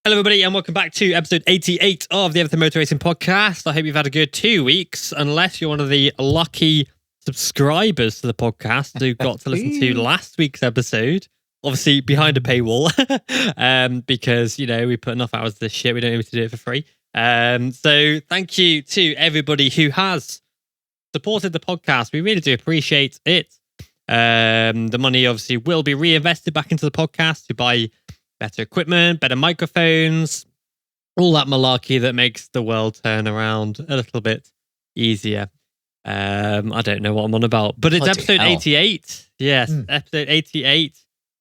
Hello, everybody, and welcome back to episode 88 of the Everything Motor Racing podcast. I hope you've had a good 2 weeks, unless you're one of the lucky subscribers to the podcast who got to listen to last week's episode. Obviously, behind a paywall, because, you know, we put enough hours to this shit. We don't need to do it for free. So thank you to everybody who has supported the podcast. We really do appreciate it. The money obviously will be reinvested back into the podcast to buy better equipment, better microphones, all that malarkey that makes the world turn around a little bit easier. I don't know what I'm on about, but it's episode 88. Yes, episode 88.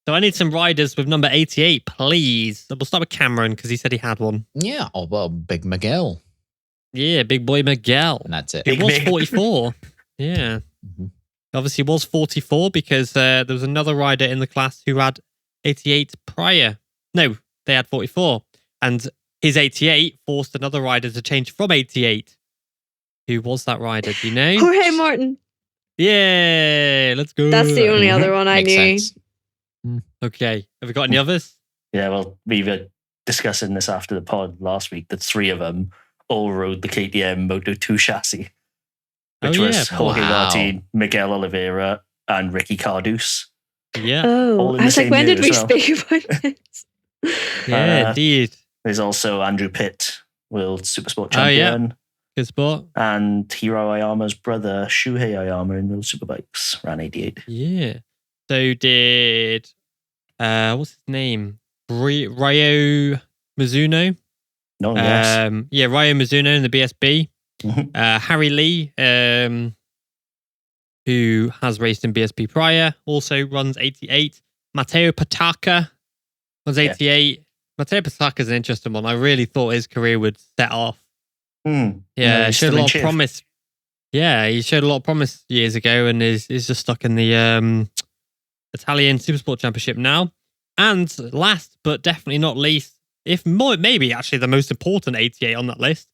So I need some riders with number 88, please. We'll start with Cameron because he said he had one. Yeah, oh well, Big Miguel. Yeah, big boy Miguel. And that's it. It was 44. Yeah. Mm-hmm. Obviously, it was 44 because there was another rider in the class who had 88 prior. No, they had 44. And his 88 forced another rider to change from 88. Who was that rider? Do you know? Jorge Martin. Yeah, let's go. That's the only other one I Makes knew. sense. Okay. Have we got any others? Yeah, well, we were discussing this after the pod last week. The three of them all rode the KTM Moto 2 chassis, which was Jorge Martin, Miguel Oliveira, and Ricky Cardus. Yeah. Oh, I was like, when did we speak about this? Yeah, indeed. There's also Andrew Pitt, World Supersport champion. Oh, yeah. Good sport. And Hiro Ayama's brother, Shuhei Ayama, in World Superbikes, ran 88. Yeah. So did, what's his name? Ryo Mizuno? No, yes. Yeah, Ryo Mizuno in the BSB. Mm-hmm. Harry Lee, who has raced in BSB prior, also runs 88. Matteo Pataka runs 88. Yeah. Matteo Pataka's an interesting one. I really thought his career would set off. Yeah, he showed a lot of promise. Yeah, he showed a lot of promise years ago and is just stuck in the Italian Supersport Championship now. And last but definitely not least, if more, maybe actually the most important 88 on that list,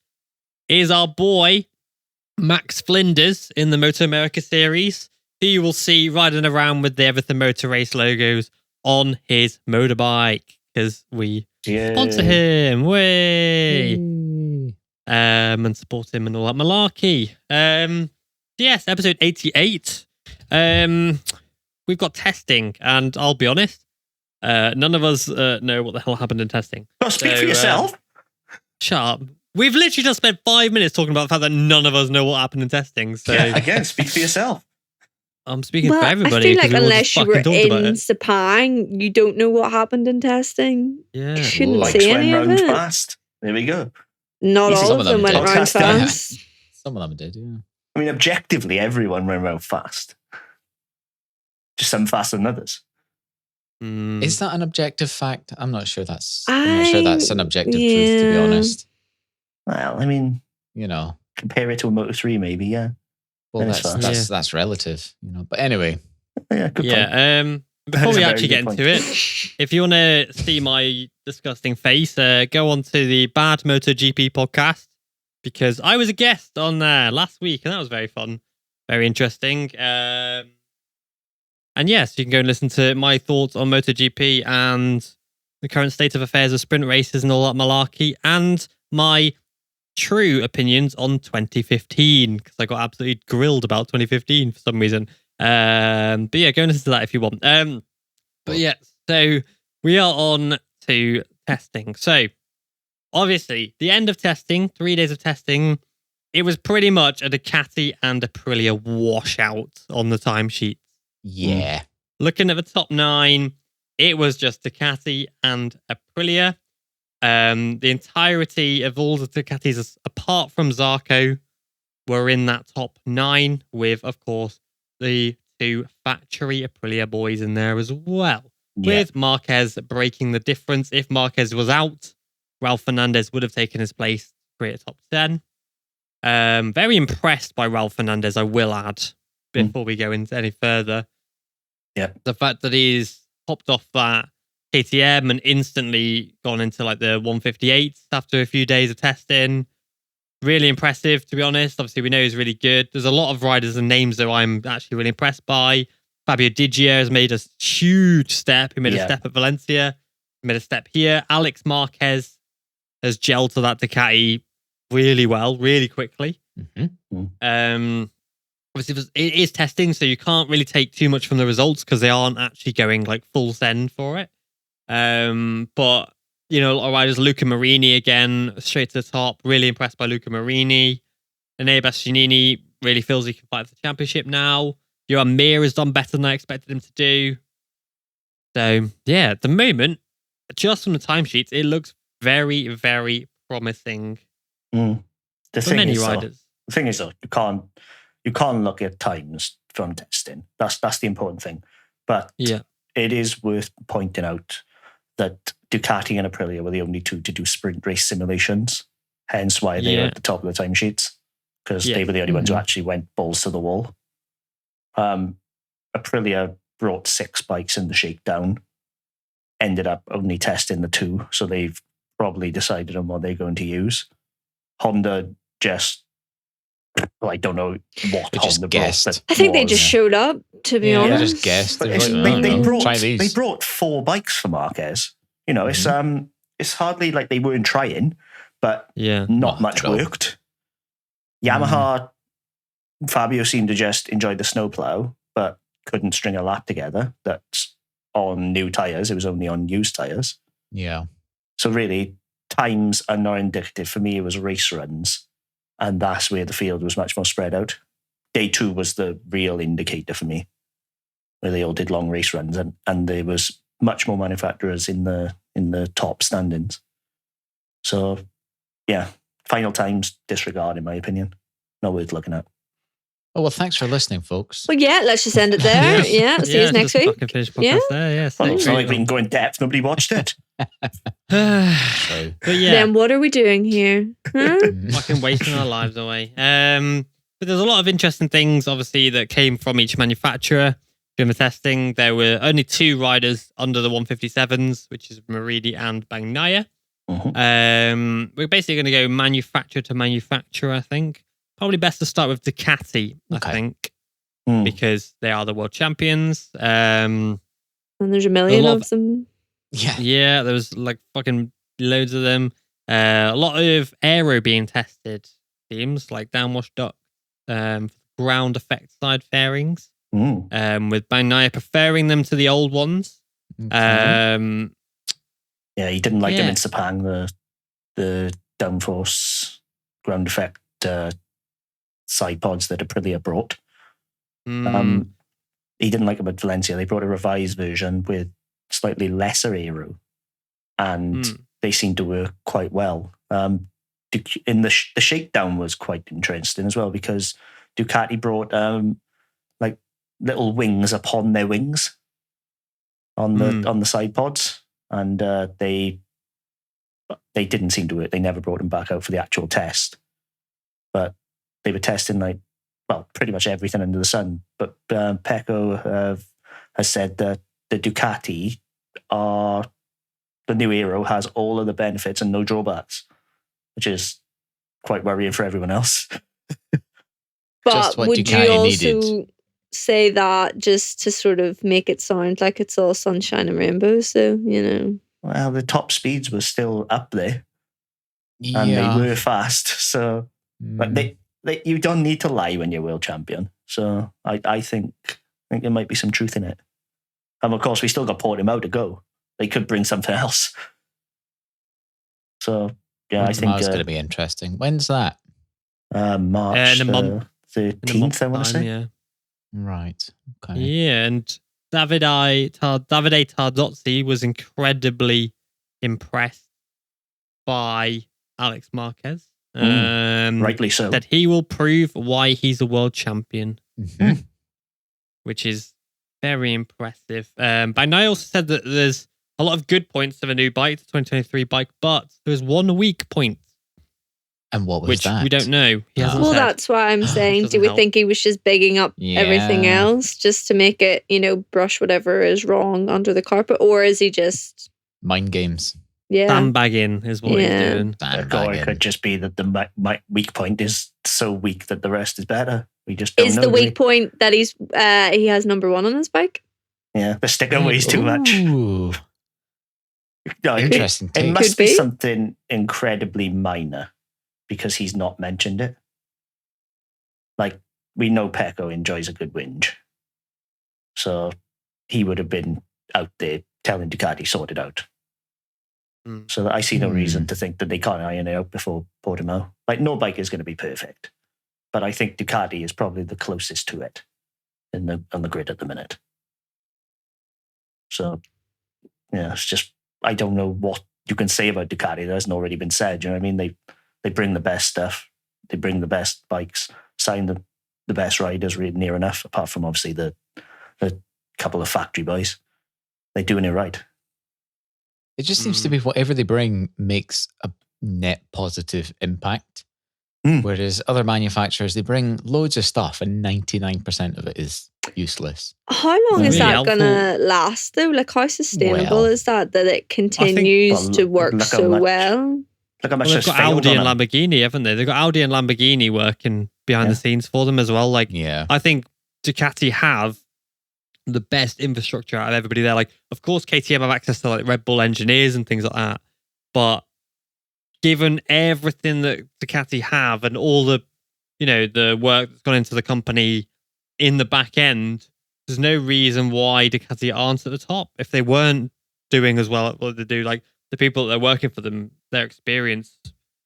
is our boy Max Flinders in the Moto America series, who you will see riding around with the Everything Motor Race logos on his motorbike because we sponsor him. And support him and all that malarkey. Yes, episode 88. We've got testing, and I'll be honest, none of us know what the hell happened in testing. Well, speak for yourself. Shut up. We've literally just spent 5 minutes talking about the fact that none of us know what happened in testing. So yeah, again, speak for yourself. I'm speaking for everybody. I feel like unless you were in Sepang, you don't know what happened in testing. Yeah, you shouldn't say any of it. Fast. There we go. Not all of them went round fast. Yeah. Some of them did, yeah. I mean, objectively, everyone went round fast. Just some faster than others. Is that an objective fact? I'm not sure that's an objective truth, to be honest. Well, I mean, you know, compare it to a Moto 3, maybe, yeah. Well, that's relative, you know. But anyway, yeah, good point. Before we actually get into it, if you want to see my disgusting face, go on to the Bad MotoGP podcast because I was a guest on there last week and that was very fun, very interesting. And yes, you can go and listen to my thoughts on MotoGP and the current state of affairs of sprint races and all that malarkey, and my true opinions on 2015 because I got absolutely grilled about 2015 for some reason. But yeah, go and listen to that if you want. But yeah, so we are on to testing. So obviously, the end of testing, 3 days of testing, it was pretty much a Ducati and Aprilia washout on the timesheet. Yeah. Looking at the top 9, it was just Ducati and Aprilia. The entirety of all the Ducatis, apart from Zarco, were in that top 9 with, of course, the 2 factory Aprilia boys in there as well. Yeah. With Marquez breaking the difference. If Marquez was out, Ralph Fernandez would have taken his place to create a top 10. Very impressed by Ralph Fernandez, I will add, before we go into any further. Yeah. The fact that he's popped off that KTM and instantly gone into like the 158s after a few days of testing. Really impressive, to be honest. Obviously, we know he's really good. There's a lot of riders and names that I'm actually really impressed by. Fabio Digia has made a huge step. He made a step at Valencia. He made a step here. Alex Marquez has gelled to that Ducati really well, really quickly. Obviously, it is testing, so you can't really take too much from the results because they aren't actually going like full send for it. But you know, a lot of riders, Luca Marini again, straight to the top. Really impressed by Luca Marini. Enea Bastianini really feels he can fight for the championship now. Johan Mir has done better than I expected him to do. So yeah, at the moment, just from the timesheets, it looks very, very promising for many riders. The thing is, though, you can't look at times from testing. That's the important thing. But it is worth pointing out that Ducati and Aprilia were the only two to do sprint race simulations. Hence why they were at the top of the timesheets, because they were the only ones who actually went balls to the wall. Aprilia brought 6 bikes in the shakedown, ended up only testing the 2, so they've probably decided on what they're going to use. Honda just, I don't know what Honda brought. I think they just showed up, to be honest. They just guessed. They brought 4 bikes for Marquez. You know, it's hardly like they weren't trying, but not much worked. Yamaha, Fabio seemed to just enjoy the snowplow, but couldn't string a lap together. That's on new tyres. It was only on used tyres. Yeah. So really, times are not indicative. For me, it was race runs, and that's where the field was much more spread out. Day 2 was the real indicator for me, where they all did long race runs, and there was much more manufacturers in the top standings. So, yeah, final times disregard, in my opinion. Not worth looking at. Oh, well, thanks for listening, folks. Well, yeah, let's just end it there. See you next week. Finish podcast there. Well, it's not like we can go in depth. Nobody watched it. But yeah. Then what are we doing here? Fucking wasting our lives away. But there's a lot of interesting things, obviously, that came from each manufacturer during the testing. There were only 2 riders under the 157s, which is Marini and Bagnaia. We're basically going to go manufacturer to manufacturer, I think. Probably best to start with Ducati, I think, because they are the world champions. And there's a million of them. Yeah, there was like fucking loads of them. A lot of aero being tested, seems like downwash duct, ground effect side fairings, with Bagnaia preferring them to the old ones. Yeah, he didn't like them in Sepang, the downforce ground effect side pods that Aprilia brought. He didn't like them at Valencia. They brought a revised version with slightly lesser aero, and they seemed to work quite well. In the shakedown was quite interesting as well, because Ducati brought like little wings upon their wings on the side pods, and they didn't seem to work. They never brought them back out for the actual test, but they were testing pretty much everything under the sun. But Pecco has said that the Ducati the new aero has all of the benefits and no drawbacks, which is quite worrying for everyone else. But would Ducati you also say that just to sort of make it sound like it's all sunshine and rainbows? So, you know. Well, the top speeds were still up there, and they were fast. So, but you don't need to lie when you're world champion. So I think there might be some truth in it. And of course, we still got Portimao to go. They could bring something else. So yeah, I think it's going to be interesting. When's that? March in a month. 13th, I want to say. Yeah. Right. Okay. Yeah, and Davide Tardozzi was incredibly impressed by Alex Marquez. Rightly so. That he will prove why he's a world champion, which is very impressive. Bagnaia also said that there's a lot of good points of a new bike, the 2023 bike, but there's one weak point. And what was that? Which we don't know. He hasn't said. That's why I'm saying, do we think he was just bigging up everything else just to make it, brush whatever is wrong under the carpet? Or is he just... mind games? Yeah. Sandbagging is what he's doing. Or it could just be that the weak point is so weak that the rest is better. We just don't know. Is the weak point that he has number 1 on his bike? Yeah, the sticker weighs too much. Interesting. It must be something incredibly minor because he's not mentioned it. Like, we know Pecco enjoys a good whinge. So he would have been out there telling Ducati, sort it out. So I see no reason to think that they can't iron it out before Portimao. Like, no bike is going to be perfect. But I think Ducati is probably the closest to it on the grid at the minute. So, yeah, it's just, I don't know what you can say about Ducati that hasn't already been said. You know what I mean? They bring the best stuff. They bring the best bikes, sign the best riders really near enough, apart from obviously the couple of factory boys. They're doing it right. It just seems to be whatever they bring makes a net positive impact. Whereas other manufacturers, they bring loads of stuff and 99% of it is useless. How long is that going to last though? Like, how sustainable is that it continues to work so well? Look how much they've got Audi and Lamborghini, haven't they? They've got Audi and Lamborghini working behind the scenes for them as well. Like, I think Ducati have the best infrastructure out of everybody there. Like, of course, KTM have access to like Red Bull engineers and things like that. But given everything that Ducati have and all the, the work that's gone into the company in the back end, there's no reason why Ducati aren't at the top. If they weren't doing as well at what they do, like the people that are working for them, their experience.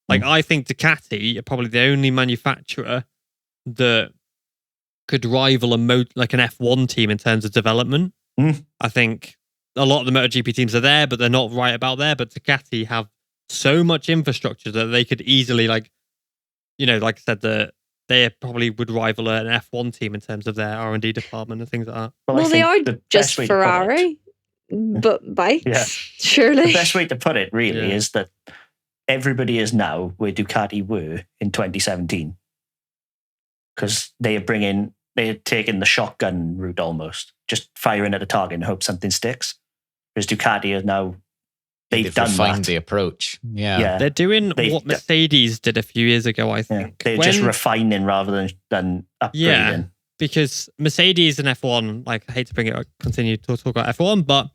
Like, I think Ducati are probably the only manufacturer that could rival like an F1 team in terms of development. I think a lot of the MotoGP teams are there, but they're not right about there. But Ducati have so much infrastructure that they could easily, like I said, they probably would rival an F1 team in terms of their R&D department and things like that. Well, they are just Ferrari, but bikes, surely. The best way to put it, really, is that everybody is now where Ducati were in 2017. Because they had taken the shotgun route almost, just firing at a target and hope something sticks. Whereas Ducati is now, they've done refined the approach. Yeah. They're doing what Mercedes did a few years ago, I think. They're just refining rather than upgrading. Yeah, because Mercedes and F1, like, I hate to continue to talk about F1, but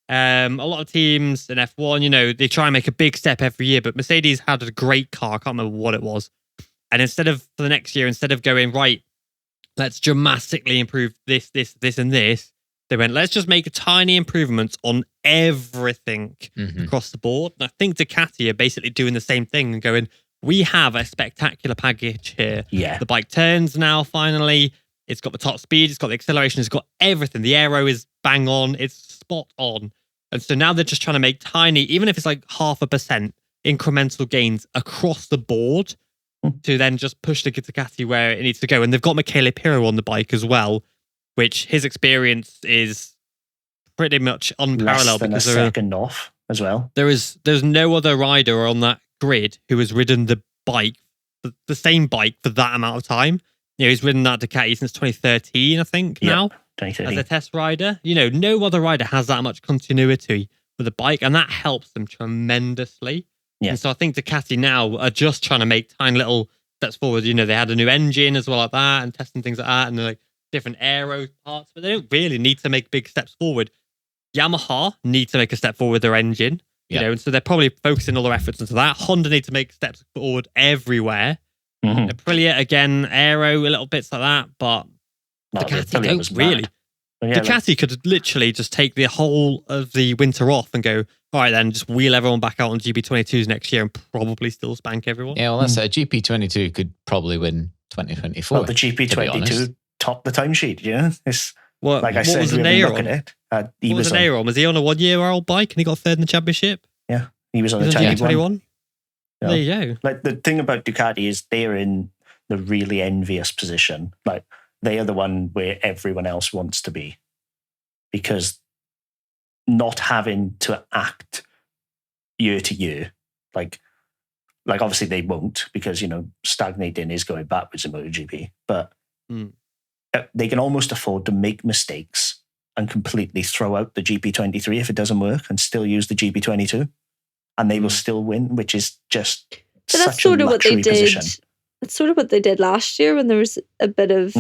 a lot of teams in F1, they try and make a big step every year, but Mercedes had a great car. I can't remember what it was. And for the next year, instead of going, right, let's dramatically improve this, and this, they went, let's just make tiny improvements on everything across the board. And I think Ducati are basically doing the same thing and going, we have a spectacular package here. Yeah. The bike turns now, finally. It's got the top speed. It's got the acceleration. It's got everything. The aero is bang on. It's spot on. And so now they're just trying to make tiny, even if it's like 0.5% incremental gains across the board, to then just push the Ducati where it needs to go. And they've got Michele Pirro on the bike as well, which his experience is pretty much unparalleled. Less than a second off as well. There's no other rider on that grid who has ridden the bike, the same bike for that amount of time. He's ridden that Ducati since 2013, I think, now, 2013. as a test rider. No other rider has that much continuity with the bike, and that helps them tremendously. Yeah. And so I think Ducati now are just trying to make tiny little steps forward. They had a new engine as well like that and testing things like that and like different aero parts, but they don't really need to make big steps forward. Yamaha need to make a step forward with their engine, and so they're probably focusing all their efforts into that. Honda need to make steps forward everywhere. Aprilia, again, aero, a little bits like that, but Ducati don't really. Ducati could literally just take the whole of the winter off and go, all right, then just wheel everyone back out on GP22s next year and probably still spank everyone. Yeah, well, that's a GP22 could probably win 2024. Well, the GP22 topped the timesheet, Like I what said, was really look at it. What was Nair on? Was he on a 1-year-old bike and he got third in the championship? Yeah, he was on the GP21. Yeah. There you go. Like, the thing about Ducati is they're in the really envious position. Like, they are the one where everyone else wants to be. Because not having to act year to year, like obviously they won't, because stagnating is going backwards in MotoGP, but they can almost afford to make mistakes and completely throw out the GP23 if it doesn't work and still use the GP22, and they will still win, which is just such a luxury position. That's sort of what they did last year when there was a bit of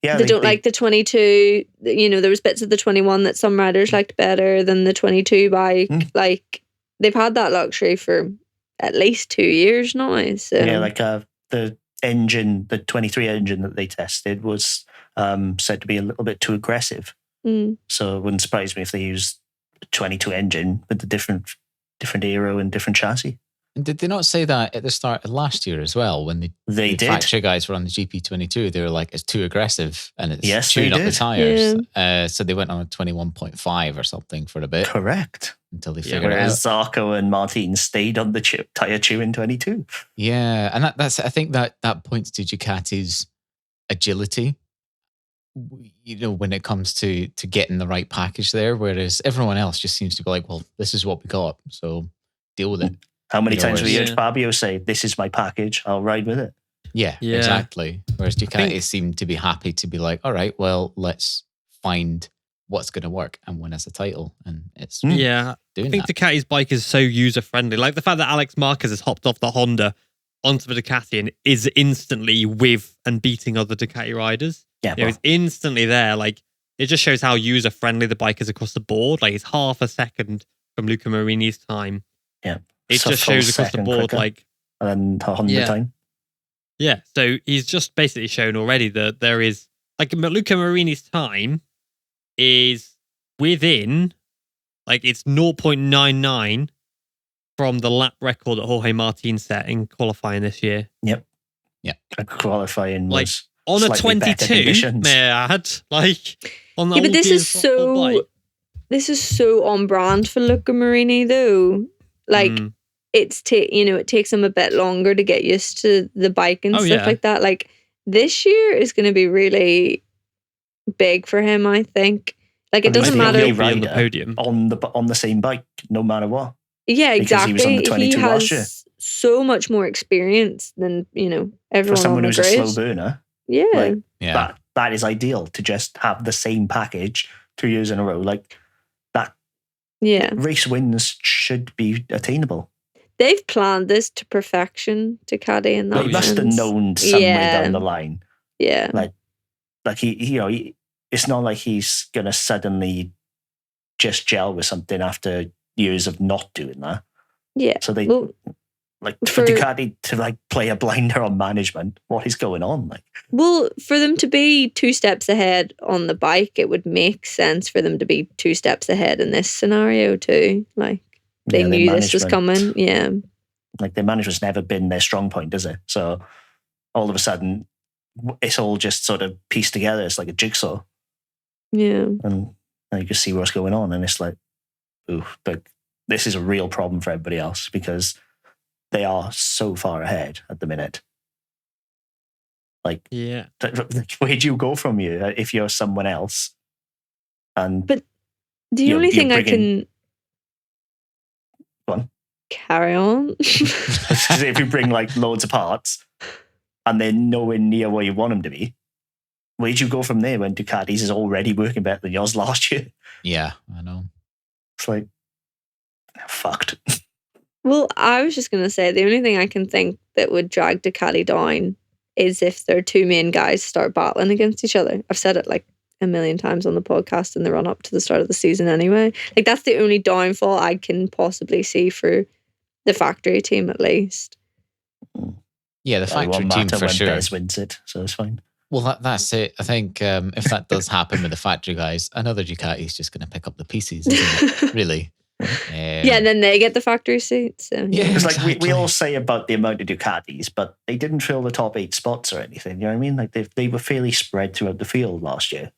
they don't like the 22. There was bits of the 21 that some riders liked better than the 22 bike. Like, they've had that luxury for at least 2 years now. So. Yeah, like the engine, the 23 engine that they tested was said to be a little bit too aggressive. So it wouldn't surprise me if they used a 22 engine with the different aero and different chassis. And did they not say that at the start of last year as well, when the factory guys were on the GP22? They were like, it's too aggressive and it's chewing up the tyres. Yeah. So they went on a 21.5 or something for a bit. Correct. Until they figured it out. Whereas Zarco and Martin stayed on the tyre chewing 22. Yeah, and I think that points to Ducati's agility, when it comes to getting the right package there, whereas everyone else just seems to be like, well, this is what we got, so deal with it. How many times have we heard Fabio say, this is my package, I'll ride with it? Yeah, exactly. Whereas Ducati seemed to be happy to be like, all right, well, let's find what's going to work and win us a title. And it's doing I think Ducati's bike is so user-friendly. Like the fact that Alex Marquez has hopped off the Honda onto the Ducati and is instantly with and beating other Ducati riders. Yeah, it's instantly there. Like, it just shows how user-friendly the bike is across the board. Like, it's half a second from Luca Marini's time. Yeah. It just shows across the board, like... And Honda time. Yeah, so he's just basically shown already that there is... Like, Luca Marini's time is within... Like, it's 0.99 from the lap record that Jorge Martin set in qualifying this year. Yep. Yeah. Qualifying was... Like, on a 22, may I add? Like, on the but this is so on brand for Luca Marini, though. Like, it takes him a bit longer to get used to the bike and stuff like that. Like, this year is going to be really big for him, I think. Like, it doesn't matter. He'll be on the podium on the same bike, no matter what. Yeah, exactly. Because he was on the 22 he last year. Has so much more experience than everyone. For someone on the who's grid. a slow burner. Yeah. That is ideal to just have the same package 2 years in a row. Like that. Yeah. Race wins should be attainable. They've planned this to perfection, Ducati, in that They must have known somewhere down the line. Yeah. Like he it's not like he's gonna suddenly just gel with something after years of not doing that. Yeah. So they for Ducati to play a blinder on management, what is going on? Like, well, for them to be 2 steps ahead on the bike, it would make sense for them to be 2 steps ahead in this scenario too. Like, they knew this was coming. Yeah. Like, their management's never been their strong point, is it? So all of a sudden, it's all just sort of pieced together. It's like a jigsaw. Yeah. And you can see what's going on, and it's like, ooh, but this is a real problem for everybody else because they are so far ahead at the minute. Like, where do you go from here if you're someone else? But the only thing I can go on. Carry on. If you bring loads of parts and they're nowhere near where you want them to be, where do you go from there when Ducati's is already working better than yours last year? Yeah, I know. It's like, fucked. Well, I was just going to say, the only thing I can think that would drag Ducati down is if their 2 main guys start battling against each other. I've said it like a million times on the podcast in the run up to the start of the season anyway. Like, that's the only downfall I can possibly see for the factory team, at least. Yeah, the factory team for sure. Bez wins it, so it's fine. Well, that's it. I think if that does happen with the factory guys, another Ducati's just going to pick up the pieces, isn't it? Really. Yeah, and then they get the factory seat. So. Yeah, it's exactly. We all say about the amount of Ducatis, but they didn't fill the top 8 spots or anything. You know what I mean? Like, they were fairly spread throughout the field last year.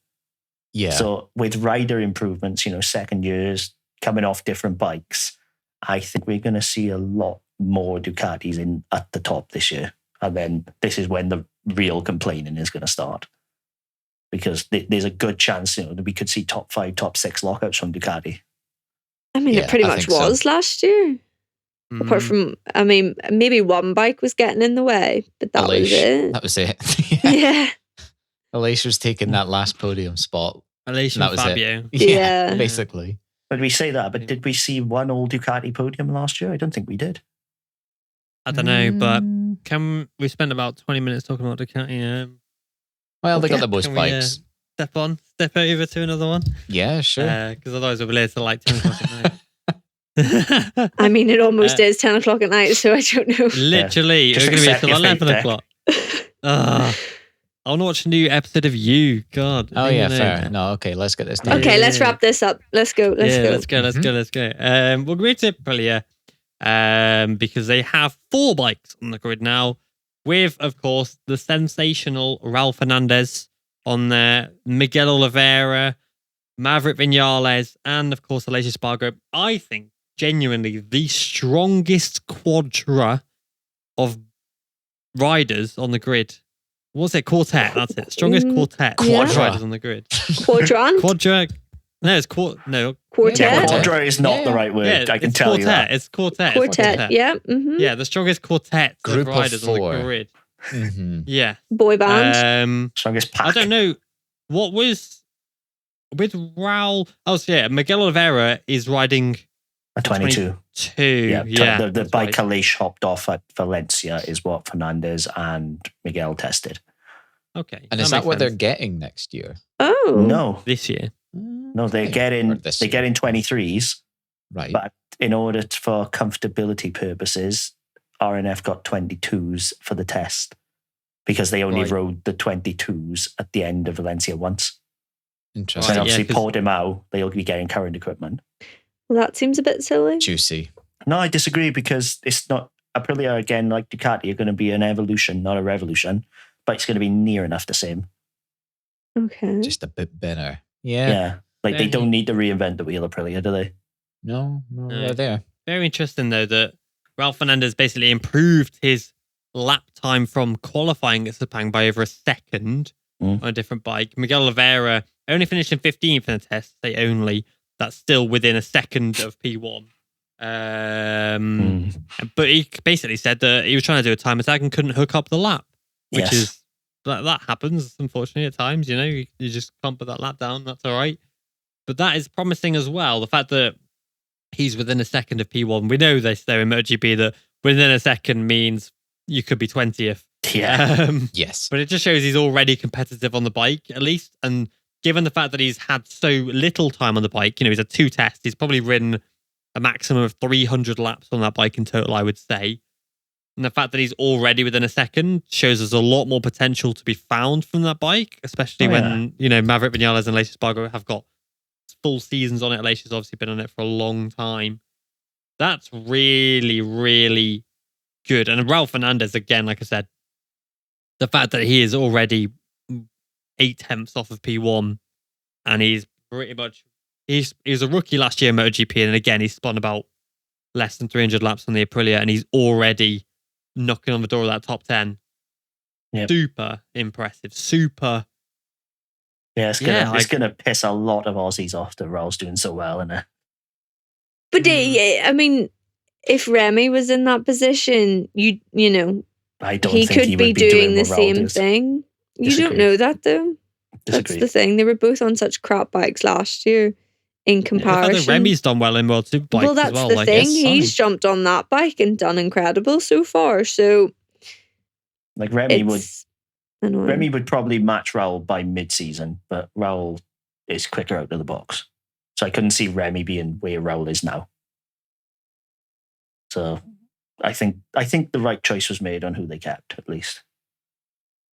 Yeah. So with rider improvements, second years coming off different bikes, I think we're going to see a lot more Ducatis at the top this year. And then this is when the real complaining is going to start. Because there's a good chance, that we could see top 5, top 6 lockouts from Ducati. I mean, it pretty much was last year. Apart from, maybe one bike was getting in the way, but that was it. That was it. Yeah. Aleix was taking that last podium spot. Aleix and Fabio. Yeah, basically. But we say that, but did we see one old Ducati podium last year? I don't think we did. I don't know, but we spent about 20 minutes talking about Ducati? Well, they got the most bikes. Step over to another one? Yeah, sure. Because otherwise we'll be late till 10 o'clock at night. I mean, it almost is 10 o'clock at night, so I don't know. Literally, Just it's going to be accept till your fate, 11 o'clock. I want to watch a new episode of You. God. Oh yeah, fair. No, okay, let's get this done. Okay, let's wrap this up. Let's go. Let's go. We'll go to Aprilia because they have 4 bikes on the grid now, with, of course, the sensational Raul Fernandez on there, Miguel Oliveira, Maverick Vinales, and, of course, Aleix Espargaro. I think, genuinely, the strongest quadra of riders on the grid. What's it? Quartet. That's it. Strongest quartet of riders on the grid. Quadrant? Quadra. No, it's Quartet. Yeah, quadra is not the right word. Yeah, I can it's tell quartet. you that. It's quartet. Quartet. Yeah. Mm-hmm. Yeah, the strongest quartet Group of of riders on 4. the grid. Mm-hmm. Yeah. Boy band. Strongest pack. I don't know what was with Raul. Oh, so yeah, Miguel Oliveira is riding a 22. Yeah, The bike Aleix hopped off at Valencia is what Fernandez and Miguel tested. Okay. And is that what they're getting next year? Oh. No. This year. No, they're getting 23s. Right. But in order for comfortability purposes, RNF got 22s for the test because they only rode the 22s at the end of Valencia once. Interesting. So obviously Portimao, they'll be getting current equipment. Well, that seems a bit silly. Juicy. No, I disagree because it's not Aprilia again, like Ducati, are going to be an evolution, not a revolution, but it's going to be near enough the same. Okay. Just a bit better. Yeah. Like they don't need to reinvent the wheel, Aprilia, do they? No, they're there. Very interesting though that Raul Fernandez basically improved his lap time from qualifying at Sepang by over a second on a different bike. Miguel Oliveira only finished in 15th in the test. That's still within a second of P1. But he basically said that he was trying to do a time attack and couldn't hook up the lap, which is that happens unfortunately at times. You know, you just can't put that lap down. That's all right. But that is promising as well. The fact that he's within a second of P1. We know this though in MotoGP that within a second means you could be 20th. Yeah. Yes. But it just shows he's already competitive on the bike, at least. And given the fact that he's had so little time on the bike, you know, he's had 2 tests, he's probably ridden a maximum of 300 laps on that bike in total, I would say. And the fact that he's already within a second shows there's a lot more potential to be found from that bike, especially when, you know, Maverick Vinales and Aleix Espargaro have got full seasons on it. Aleix has obviously been on it for a long time. That's really, really good. And Raul Fernandez, again, like I said, the fact that he is already 8/10 off of P1 and he's pretty much he was a rookie last year in MotoGP, and again he's spun about less than 300 laps on the Aprilia and he's already knocking on the door of that top 10. Super impressive. Super. Yeah, it's gonna piss a lot of Aussies off that Raul's doing so well, isn't it? But I mean, if Remy was in that position, you know, I don't he think could he be would be doing the what Raul same does. thing. You Disagree. don't know that though. Disagree. That's the thing. They were both on such crap bikes last year in comparison. I think Remy's done well in World Superbikes well, that's as well. the thing. He's jumped on that bike and done incredible so far. So, like Remy annoying. would probably match Raul by mid-season, but Raul is quicker out of the box. So I couldn't see Remy being where Raul is now. So I think the right choice was made on who they kept, at least.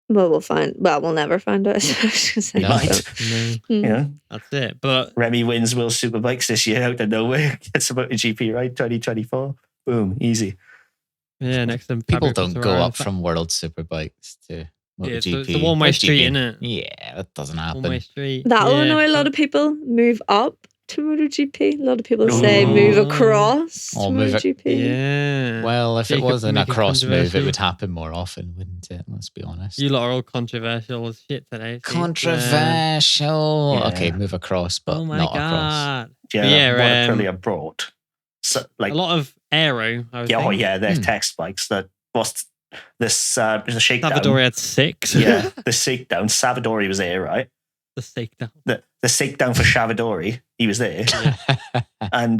Well, we'll never find out. He might. Yeah. That's it. But Remy wins World Superbikes this year out of nowhere. Gets a MotoGP ride 2024. Boom, easy. Yeah, next time people don't go up from World Superbikes to MotoGP. It's a one-way street, isn't it? Yeah, that doesn't happen. One-way street. That'll annoy a lot of people. Move up to MotoGP. A lot of people say move across to MotoGP. Yeah. Well, if it wasn't a cross move, it would happen more often, wouldn't it? Let's be honest. You lot are all controversial as shit today. Controversial. Yeah. Okay, move across, but not across. Yeah, what Aprilia brought. So, like a lot of aero. They're text bikes. That was this the shakedown. Savadori had 6. Yeah, the shakedown. Savadori was there, right? The shakedown. The shakedown for Savadori, he was there. And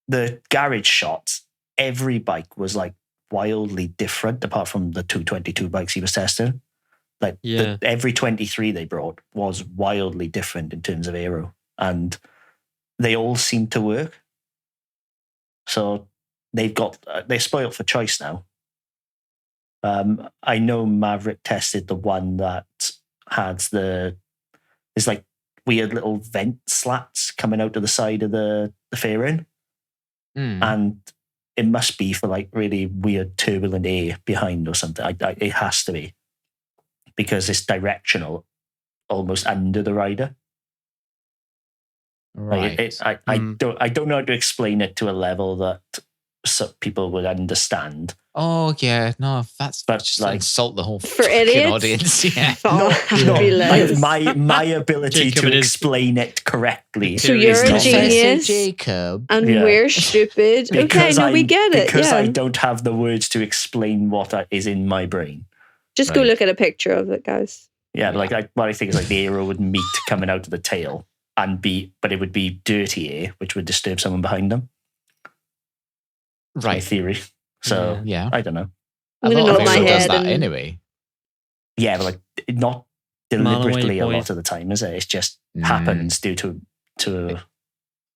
the garage shots, every bike was like wildly different, apart from the 222 bikes he was testing. Like every 23 they brought was wildly different in terms of aero, and they all seemed to work. So they're spoiled for choice now. I know Maverick tested the one that had there's like weird little vent slats coming out of the side of the fairing. And it must be for like really weird turbulent air behind or something. It has to be, because it's directional almost under the rider. Right. I don't know how to explain it to a level that people would understand. Oh yeah, no, that's just like insult the whole for fucking idiots. audience. Yeah. My ability Jacob, to explain it correctly. So you're a genius, Jacob, and we're stupid. Okay, no, we get it. Because yeah. I don't have the words to explain what is in my brain. Just go look at a picture of it, guys. Yeah, but what I think is like the aero would meet coming out of the tail but it would be dirty air, which would disturb someone behind them. Right. My theory. So yeah, I don't know. I'm gonna nod my does head. that anyway. Yeah, but like not deliberately a lot of the time, is it? It just happens due to the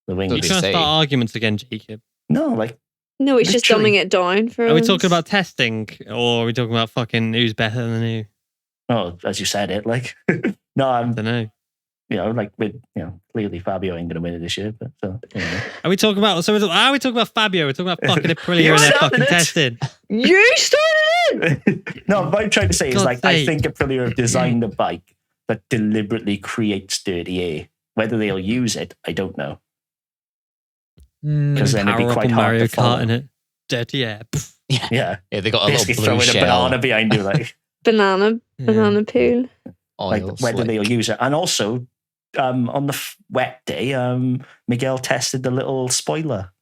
wing. You're trying to start arguments again, Jacob. No, he's just dumbing it down for us. Are we talking about testing, or are we talking about fucking who's better than who? Oh, as you said it, like no, I don't know. Clearly Fabio ain't going to win it this year. But Are we talking about? So are we talking about Fabio? We're talking about fucking Aprilia and their fucking testing. You started it. No, what I'm trying to say is I think Aprilia have designed a bike that deliberately creates dirty air. Whether they'll use it, I don't know. Because then it'd be quite hard Mario to follow. Kart in it. Dirty air. Yeah. They got a basically little blue throwing shell. a banana behind you, like banana pool. Whether they'll use it, and also. On the wet day, Miguel tested the little spoiler.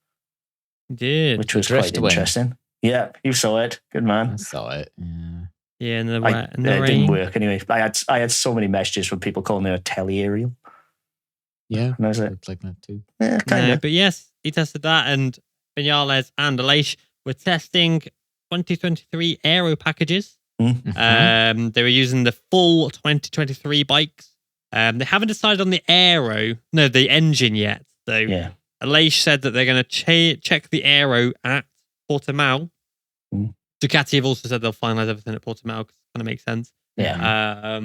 He did. Which was quite interesting. Yeah, you saw it. Good man. I saw it. Yeah, in the wet and the rain. It didn't work anyway. I had so many messages from people calling it a tele aerial. Yeah, and I was like that too. Yeah, kind of. But yes, he tested that, and Vinales and Aleix were testing 2023 aero packages. Mm-hmm. They were using the full 2023 bikes. They haven't decided on the the engine yet, though. Yeah. Aleix said that they're going to check the aero at Portimao. Ducati have also said they'll finalize everything at Portimao, because it kind of makes sense. Yeah.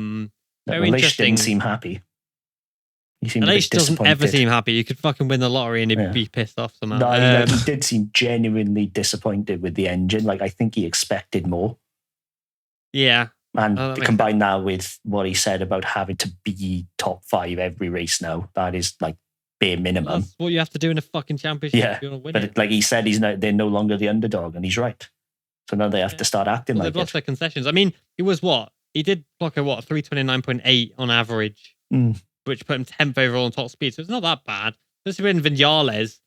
Very interesting. Didn't seem happy. Aleix doesn't ever seem happy. You could fucking win the lottery and he'd be pissed off somehow. No, he did seem genuinely disappointed with the engine. Like, I think he expected more. Yeah. And combine that with what he said about having to be top 5 every race now, that is like bare minimum. That's what you have to do in a fucking championship. Yeah, if you want to win but it. Like he said, they're no longer the underdog, and he's right. So now they have to start acting like they've lost their concessions. I mean, he was what? He did clock a 329.8 on average, which put him 10th overall on top speed. So it's not that bad. This is when Vinales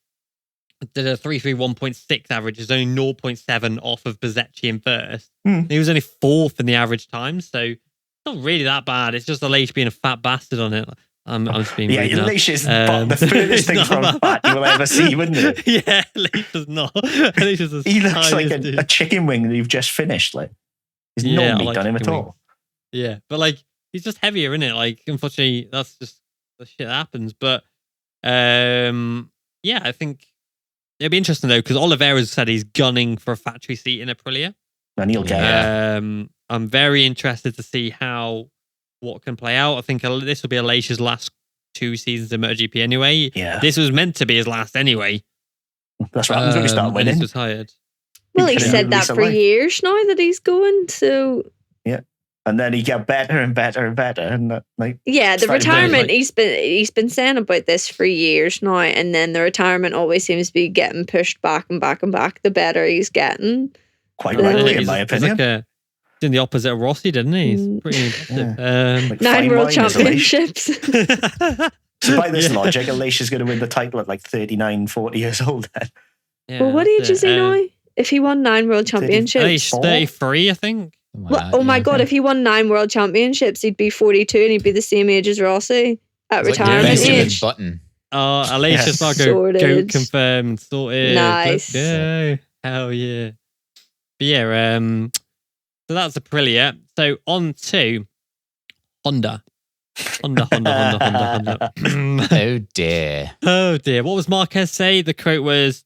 did a 331.6 average, is only 0.7 off of Bezzecchi in first. He was only 4th in the average time, so it's not really that bad. It's just Aleix being a fat bastard on it. I'm just being rude now. Aleix is the furthest thing from fat you will ever see, wouldn't it? Yeah, Aleix is not. Aleix is he looks like a chicken wing that you've just finished. Like, he's no meat on him at all. Yeah, but like, he's just heavier, isn't it? Like, unfortunately, that's just the shit that happens. But yeah, I think it'd be interesting though, because Oliveira's said he's gunning for a factory seat in Aprilia. And he'll get it. I'm very interested to see what can play out. I think this will be Aleix's last 2 seasons in MotoGP anyway. Yeah. This was meant to be his last anyway. That's what happens when you start winning. He's retired. Well, he said that for years now that he's going, so... Yeah. And then he got better and better and better. And the retirement, he's been saying about this for years now, and then the retirement always seems to be getting pushed back and back and back the better he's getting. Quite rightly, in my opinion. He's doing the opposite of Rossi, didn't he? He's pretty impressive. 9 world championships. So by this logic, Aleix is going to win the title at like 39, 40 years old then. Yeah, well, what age is he now? If he won 9 world championships? He's 33, I think. Oh my God, if he won 9 world championships, he'd be 42 and he'd be the same age as Rossi at retirement age. Aleix just go confirmed, sorted. Nice. Yeah, hell yeah. But yeah, so that's Aprilia. So on to Honda. Honda. Oh dear. Oh dear. What was Marquez say? The quote was,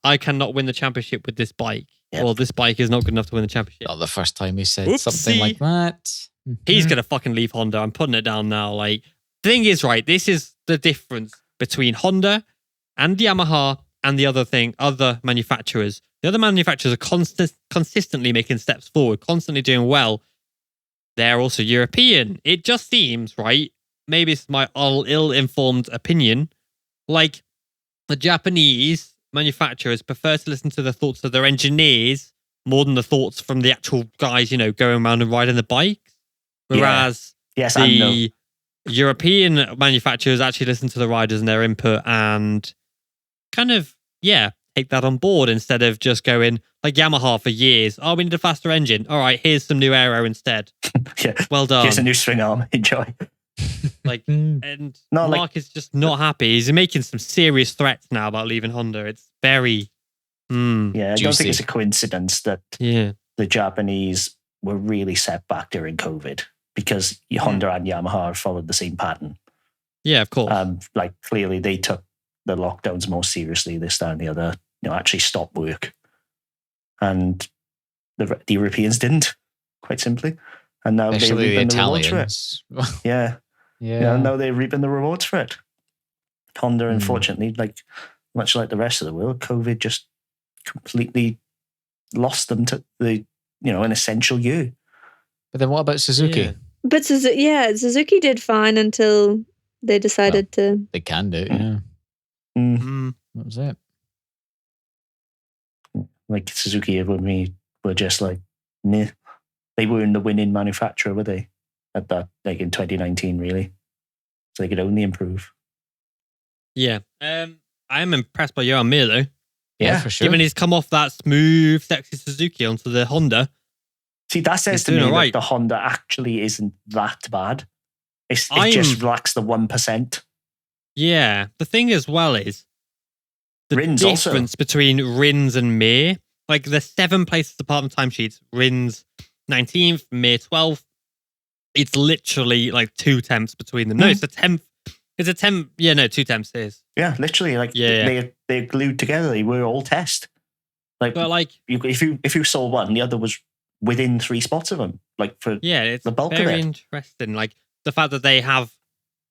I cannot win the championship with this bike. Yep. Or this bike is not good enough to win the championship. Not the first time he said Oopsie. something like that. He's going to fucking leave Honda. I'm putting it down now. Like, the thing is, right, this is the difference between Honda and Yamaha and the other manufacturers. The other manufacturers are consistently making steps forward, constantly doing well. They're also European. It just seems, right, maybe it's my ill-informed opinion, like the Japanese manufacturers prefer to listen to the thoughts of their engineers more than the thoughts from the actual guys, going around and riding the bikes. Whereas the European manufacturers actually listen to the riders and their input and kind of, take that on board instead of just going like Yamaha for years. Oh, we need a faster engine. All right, here's some new aero instead. Yeah. Well done. Here's a new swing arm. Enjoy. And Mark is just not happy. He's making some serious threats now about leaving Honda. It's very I don't think it's a coincidence that the Japanese were really set back during COVID because Honda and Yamaha followed the same pattern. Yeah, of course. Clearly they took the lockdowns more seriously, this, that, and the other, actually stopped work. And the Europeans didn't, quite simply. And now they're reaping the rewards for it. Yeah. Now they're reaping the rewards for it. Honda, unfortunately, much like the rest of the world, COVID just completely lost them to an essential year. But then what about Suzuki? Yeah. But Suzuki did fine until they decided to. They can do, yeah. That was it. Like Suzuki with me were just like, nah. They weren't the winning manufacturer, were they? At that, in 2019, really. So they could only improve. Yeah. I am impressed by Johan Mir, though. Yeah, for sure. Given he's come off that smooth, sexy Suzuki onto the Honda. See, that says to me that the Honda actually isn't that bad. It just lacks the 1%. Yeah. The thing as well is the Rins difference between Rins and Mir. Like, the 7 places apart from timesheets. Rins 19th, Mir 12th. It's literally like 2 temps between them. No, it's a temp. It's a temp. Yeah, no, 2 temps is. Yeah, literally. They're glued together. They were all test. If you saw one, the other was within 3 spots of them. It's the bulk of it. Very interesting. Like the fact that they have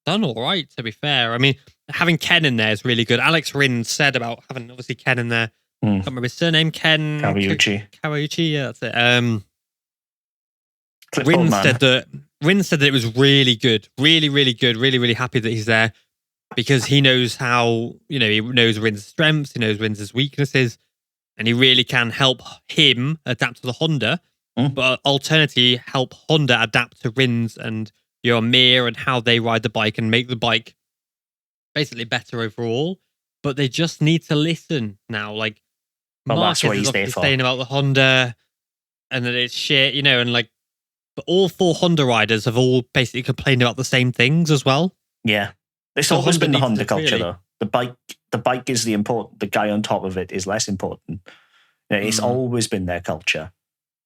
done all right. To be fair, I mean, having Ken in there is really good. Alex Rins said about having obviously Ken in there. I can't remember his surname. Ken Kawauchi. Yeah, that's it. Rins said that it was really good, really, really good, really, really happy that he's there because he knows how, he knows Rins' strengths, he knows Rins' weaknesses, and he really can help him adapt to the Honda, but alternatively help Honda adapt to Rins and Mir and how they ride the bike and make the bike basically better overall. But they just need to listen now. Like, Marquez is obviously saying about the Honda and that it's shit, but all 4 Honda riders have all basically complained about the same things as well. Yeah. It's always been the Honda culture, though. The bike is the important. The guy on top of it is less important. It's always been their culture.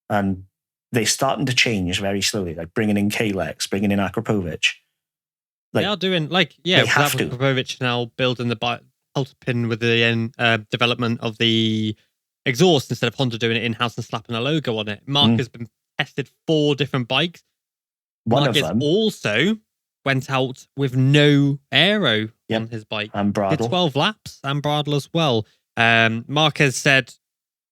And they're starting to change very slowly, like bringing in Kalex, bringing in Akrapovic. They are doing, Akrapovic now building the bike, helping with the development of the exhaust instead of Honda doing it in-house and slapping a logo on it. Mark has been tested 4 different bikes. One of them also went out with no aero on his bike. And Bradl. Did 12 laps and Bradl as well. Marquez said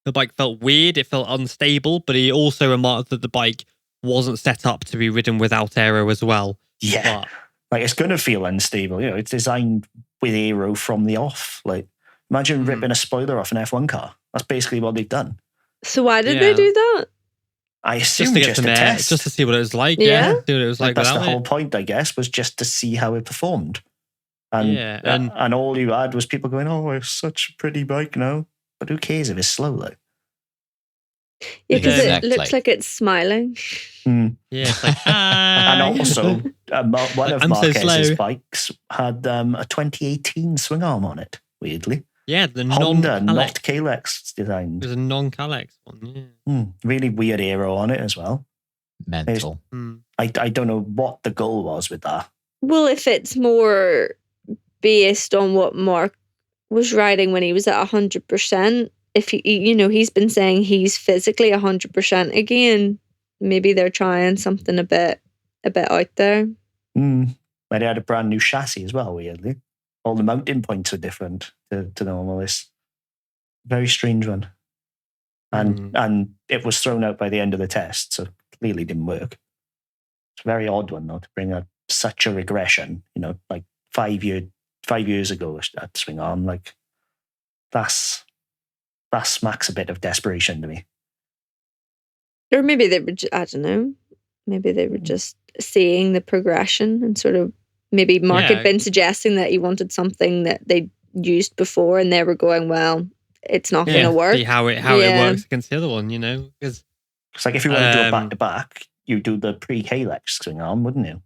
the bike felt weird, it felt unstable, but he also remarked that the bike wasn't set up to be ridden without aero as well. Yeah. It's going to feel unstable. It's designed with aero from the off. Imagine ripping a spoiler off an F1 car. That's basically what they've done. So why did they do that? I assume just to test. Just to see what it was like. Yeah. See what it was like that's the without whole point, I guess, was just to see how it performed. And all you had was people going, oh, it's such a pretty bike now. But who cares if it's slow, though? Yeah, because it looks like it's smiling. Yeah, it's like, and also, one of Marquez's bikes had a 2018 swing arm on it, weirdly. Yeah, the Honda, not Kalex design. It was a non-Kalex one, yeah. Really weird aero on it as well. Mental. I don't know what the goal was with that. Well, if it's more based on what Mark was writing when he was at 100%, if he's been saying he's physically 100% again, maybe they're trying something a bit out there. But they had a brand new chassis as well, weirdly. All the mounting points are different to normal. It's a very strange one. And it was thrown out by the end of the test, so clearly didn't work. It's a very odd one, though, to bring such a regression, like 5 years ago at Swing On. Like, that smacks a bit of desperation to me. Or maybe they were, I don't know, maybe they were just seeing the progression and sort of, maybe Mark had been suggesting that he wanted something that they used before and they were going, well, it's not going to work. See how it works against the other one, Because it's like if you want to do a back-to-back, you do the pre-Kalex Swing On, wouldn't you?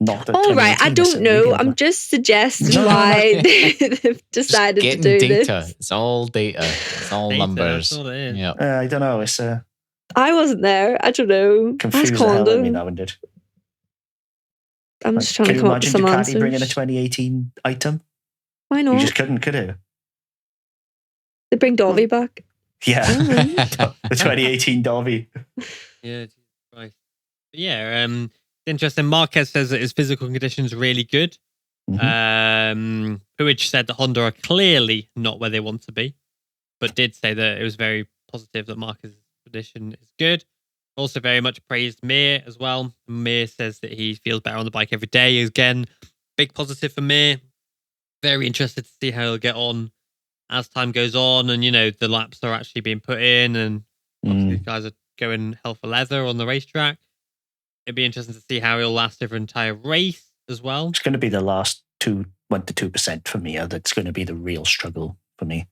Not the right, I don't know. I'm just suggesting why they've decided to do data. this. It's all data. It's all numbers. That's all it is. Yeah. I don't know. It's I wasn't there. I don't know. confused the hell out of me now and did. I'm just trying to come up with some answers. Can you imagine Ducati bringing a 2018 item? Why not? You just couldn't, could you? They bring Dobby back. Yeah, the 2018 Dobby. Yeah, right. Yeah, it's interesting. Marquez says that his physical condition is really good. Puig said that Honda are clearly not where they want to be, but did say that it was very positive that Marquez's condition is good. Also very much praised Mir as well. Mir says that he feels better on the bike every day. Again, big positive for Mir. Very interested to see how he'll get on as time goes on, and the laps are actually being put in, and obviously these guys are going hell for leather on the racetrack. It'd be interesting to see how he'll last over an entire race as well. It's going to be the last 1 to 2% for me. That's going to be the real struggle for me.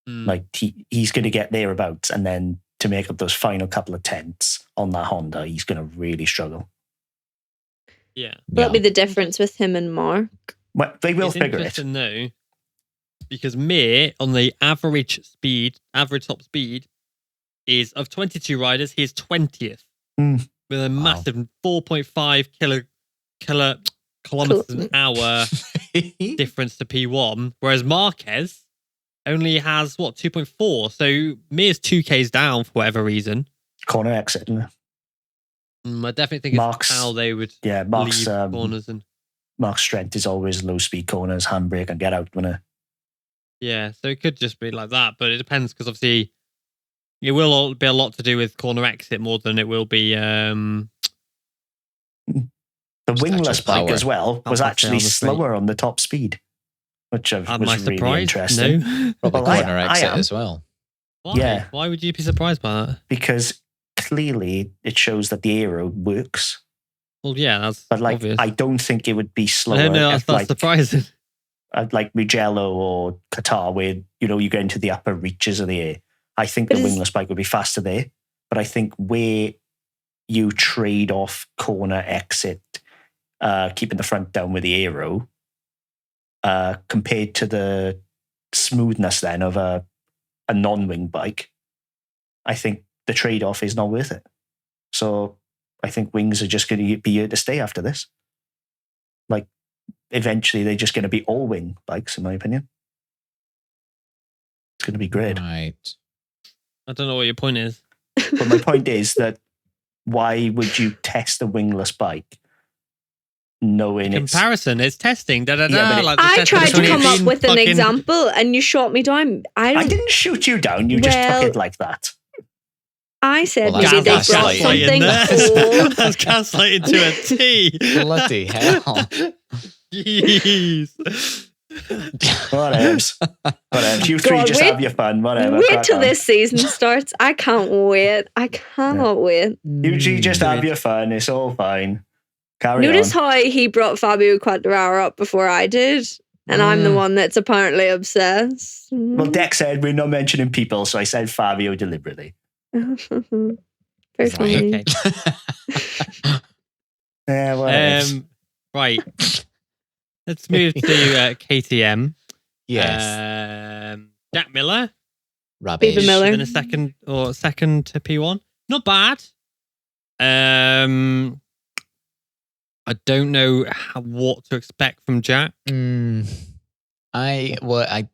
Like he's going to get thereabouts, and then to make up those final couple of tenths on that Honda, he's going to really struggle. Yeah, that'll be the difference with him and Mark. Well, they will figure it. No, because Mir on the average top speed is of 22 riders, he is 20th with a massive 4.5 kilometers an hour difference to P1, whereas Marquez only has 2.4. So Mir's 2Ks down for whatever reason. Corner exit. I definitely think it's how they would Mark's leave corners and. Mark's strength is always low speed corners, handbrake, and get out winner. Yeah, so it could just be like that, but it depends because obviously it will be a lot to do with corner exit more than it will be. The wingless bike as well was actually slower on the top speed, which was really interesting. No. Probably corner exit as well. Why? Yeah. Why would you be surprised by that? Because clearly it shows that the aero works. Well, yeah, that's obvious. I don't think it would be slower. No, that's surprising. Like Mugello or Qatar, where you get into the upper reaches of the air. I think the wingless bike would be faster there. But I think where you trade off corner exit, keeping the front down with the aero, compared to the smoothness then of a non-wing bike, I think the trade-off is not worth it. So I think wings are just going to be here to stay after this. Like, eventually they're just going to be all wing bikes, in my opinion. It's going to be great. Right. I don't know what your point is. But my point is that why would you test a wingless bike knowing comparison? It's testing. I tried to come up with an example and you shot me down. I didn't shoot you down. You just took it like that. I said maybe they brought something cool. That's gaslighting to a T. Bloody hell. Jeez. Whatever. You three just have your fun. Whatever. Wait till this season starts. I can't wait. I cannot wait. You just have your fun. It's all fine. Notice how he brought Fabio Quartararo up before I did. And I'm the one that's apparently obsessed. Well, Dex said we're not mentioning people, so I said Fabio deliberately. Very funny. Okay. Right. Let's move to KTM. Yes. Jack Miller. Rubbish. Beaver Miller. In a second to P1. Not bad. I don't know what to expect from Jack. I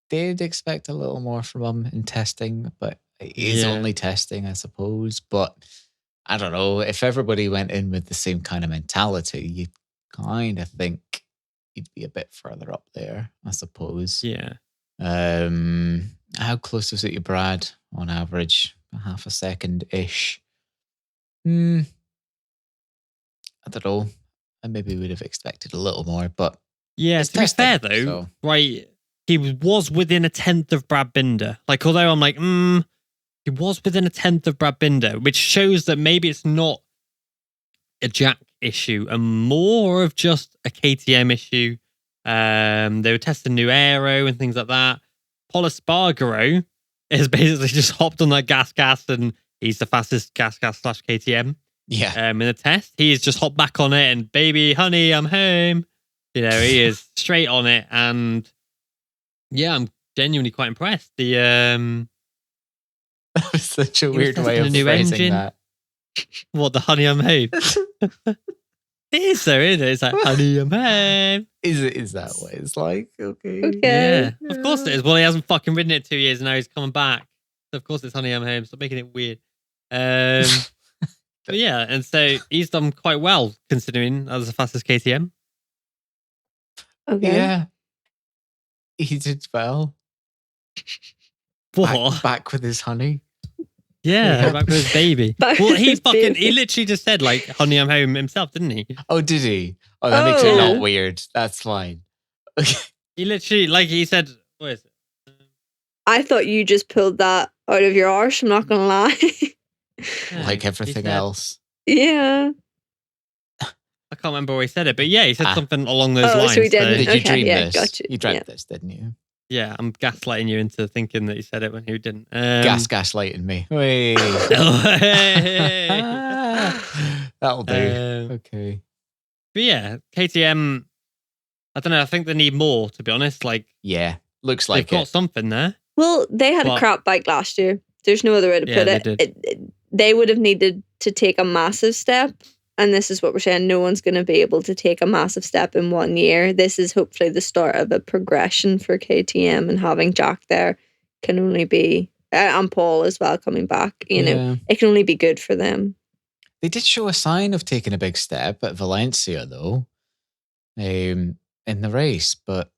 did expect a little more from him in testing, but it is only testing, I suppose. But I don't know. If everybody went in with the same kind of mentality, you'd kind of think he'd be a bit further up there, I suppose. Yeah. How close was it to Brad on average? Half a second-ish. I don't know. I maybe would have expected a little more, but yeah. it's To be fair testing, though, so. right? He was within a 10th of Brad Binder. Like, although I'm like, he was within a 10th of Brad Binder, which shows that maybe it's not a Jack issue and more of just a KTM issue. They were testing new aero and things like that. Paul Espargaro has basically just hopped on that gas and he's the fastest gas / KTM. Yeah. In the test, he's just hopped back on it and baby, honey, I'm home. You know, he is straight on it, and yeah, I'm genuinely quite impressed. The That was such a was weird way testing a of new phrasing engine. that. what, the honey, I'm home? It is though, isn't it? It's like honey, I'm home. Is that what it's like? Okay. Yeah, of course it is. Well, he hasn't fucking ridden it 2 years and now he's coming back. So of course it's honey, I'm home. Stop making it weird. But yeah, and so he's done quite well considering as the fastest KTM. Okay. Yeah. He did well. What? Back with his honey. Yeah, back with his baby. Back Well, with he his fucking baby. he literally just said like honey, I'm home himself, didn't he? Oh, did he? Oh, that makes it Oh. not weird. That's fine. Okay. He literally like he said, what is it? I thought you just pulled that out of your arse. I'm not gonna lie. Yeah, Like he everything said- else. Yeah. I can't remember where he said it, but yeah, he said something along those lines. So he didn't. Did you Okay, dream yeah, this? gotcha. You dreamt Yeah. this, didn't you? Yeah, I'm gaslighting you into thinking that he said it when he didn't. Gaslighting me. Wait. That'll do. Okay. But yeah, KTM, I don't know. I think they need more, to be honest. Like, Yeah. Looks they've like got it. something there. Well, they had But- a crap bike last year. There's no other way to Yeah, put they it. did. They would have needed to take a massive step. And this is what we're saying. No one's going to be able to take a massive step in 1 year. This is hopefully the start of a progression for KTM, and having Jack there can only be, and Paul as well coming back, you know, it can only be good for them. They did show a sign of taking a big step at Valencia, though, in the race. But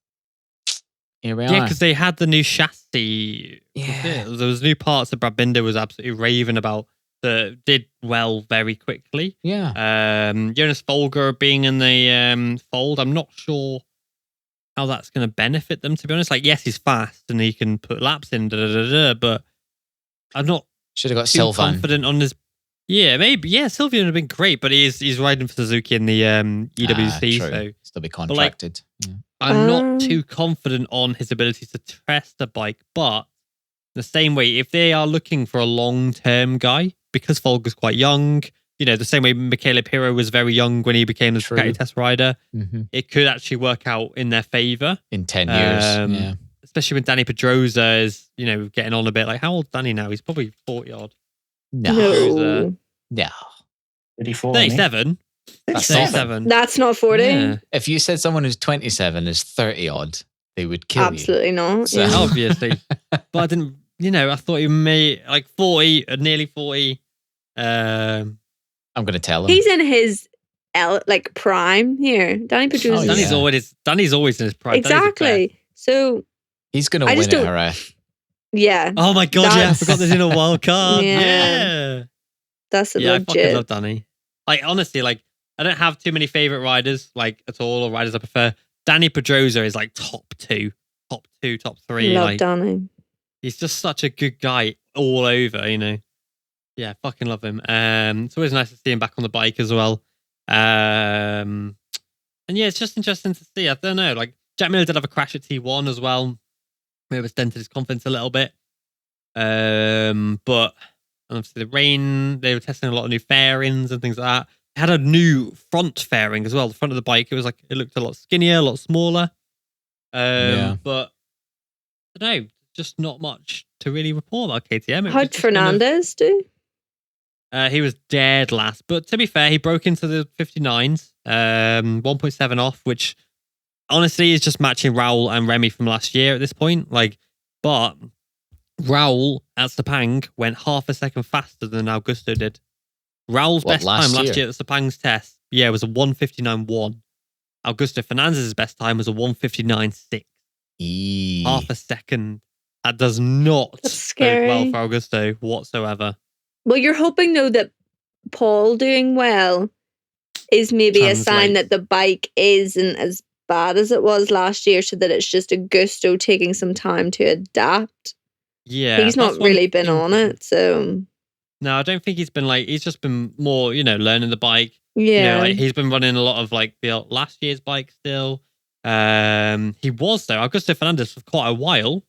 here we are. Yeah, because they had the new chassis. Yeah. There was new parts that Brad Binder was absolutely raving about that did well very quickly. Yeah. Jonas Folger being in the fold, I'm not sure how that's going to benefit them, to be honest. Like, yes, he's fast and he can put laps in, but I'm not Should have got too Sylvan. confident on his. Yeah, maybe. Yeah, Sylvian would have been great, but he's riding for Suzuki in the EWC, True. so Still be contracted. Yeah. I'm not too confident on his ability to test a bike. But the same way, if they are looking for a long-term guy, because Folger's quite young, you know, the same way Michele Pirro was very young when he became the True. Ducati test rider, Mhm. it could actually work out in their favor. In 10 years. Yeah. Especially when Danny Pedrosa is, you know, getting on a bit. Like, how old's Danny now? He's probably 40 odd. No. No. No. 34. 37. That's 37. That's not 40. Yeah, If you said someone who's 27 is 30 odd, they would kill Absolutely not. So- yeah. obviously. But I didn't, you know, I thought he may, like 40, nearly 40. you. I'm going to tell him. He's in his prime here. Danny Pedrosa. Oh, Danny's yeah. Danny's always in his prime. Danny's the best. Exactly. So He's going to I win just at don't- Jerez. yeah, Oh my god, yeah, I That's- forgot there's in a wild card. Yeah. Yeah. that's a Yeah, I fucking legit. love Danny. Like, honestly, like, I don't have too many favorite riders, like, at all, or riders I prefer. Danny Pedrosa is like top 2, top 3. Love Like, Danny. he's just such a good guy all over, you know. Yeah, fucking love him. It's always nice to see him back on the bike as well. And yeah, it's just interesting to see. I don't know, like, Jack Miller did have a crash at T1 as well. Maybe it dented his confidence a little bit. But obviously the rain, they were testing a lot of new fairings and things like that. It had a new front fairing as well. The front of the bike, it looked a lot skinnier, a lot smaller. Yeah. But I don't know, just not much to really report about KTM. It was How'd just kind of- Fernandez do? He was dead last. But to be fair, he broke into the 59s, 1.7 off, which honestly is just matching Raul and Remy from last year at this point. But Raul at Sepang went half a second faster than Augusto did. Raul's best time last year at Sepang's test, was a 1:59.1. Augusto Fernandez's best time was a 1:59.6. Half a second. That does not bode well for Augusto whatsoever. Well, you're hoping though that Paul doing well is maybe a sign that the bike isn't as bad as it was last year, so that it's just Augusto taking some time to adapt. Yeah, he's not really been on it, so no, I don't think he's been he's just been more, learning the bike. Yeah, he's been running a lot of the last year's bike still. He was though Augusto Fernandez for quite a while.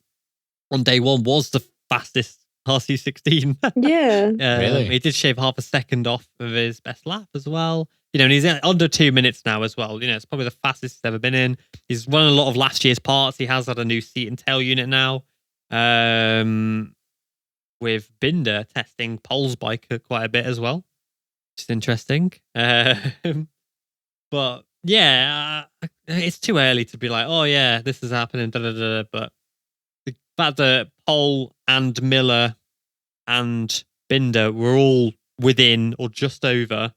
On day one, was the fastest RC16. Yeah, really. He did shave half a second off of his best lap as well. And he's under 2 minutes now as well. It's probably the fastest he's ever been in. He's run a lot of last year's parts. He has had a new seat and tail unit now. With Binder testing Paul's bike quite a bit as well, which is interesting. But yeah, it's too early to be like, oh yeah, this is happening. But the fact that Paul and Miller and Binder were all within or just over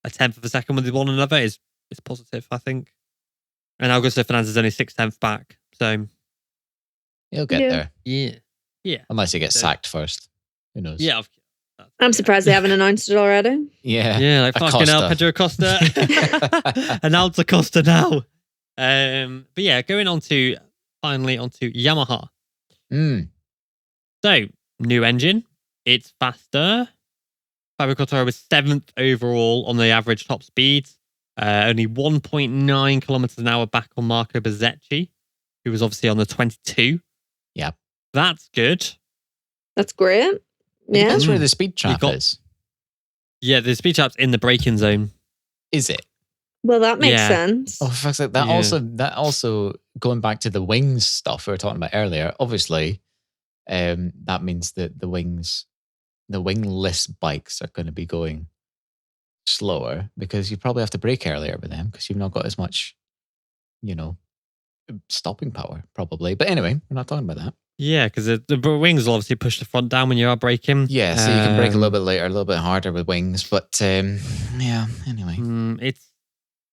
a tenth of a second with one another is positive, I think. And Augusto Fernandez is only 6/10 back, so he'll get there. Yeah. Unless he gets sacked first. Who knows? Yeah. I'm surprised they haven't announced it already. Yeah. Like fucking hell, Pedro Acosta. Announce Acosta now. But yeah, going on to finally onto Yamaha. So, new engine. It's faster. Fabio Quartararo was 7th overall on the average top speed. Only 1.9 kilometers an hour back on Marco Bezzecchi, who was obviously on the 22. Yeah. That's good. That's great. Yeah. That's where the speed trap is. Yeah, the speed trap's in the braking zone. Is it? Well, that makes sense. Oh, for fuck's sake, that also going back to the wings stuff we were talking about earlier. Obviously, that means that the wingless bikes are going to be going slower because you probably have to brake earlier with them because you've not got as much, stopping power probably. But anyway, we're not talking about that. Yeah, because the wings will obviously push the front down when you are braking. Yeah, so you can brake a little bit later, a little bit harder with wings. But yeah, anyway.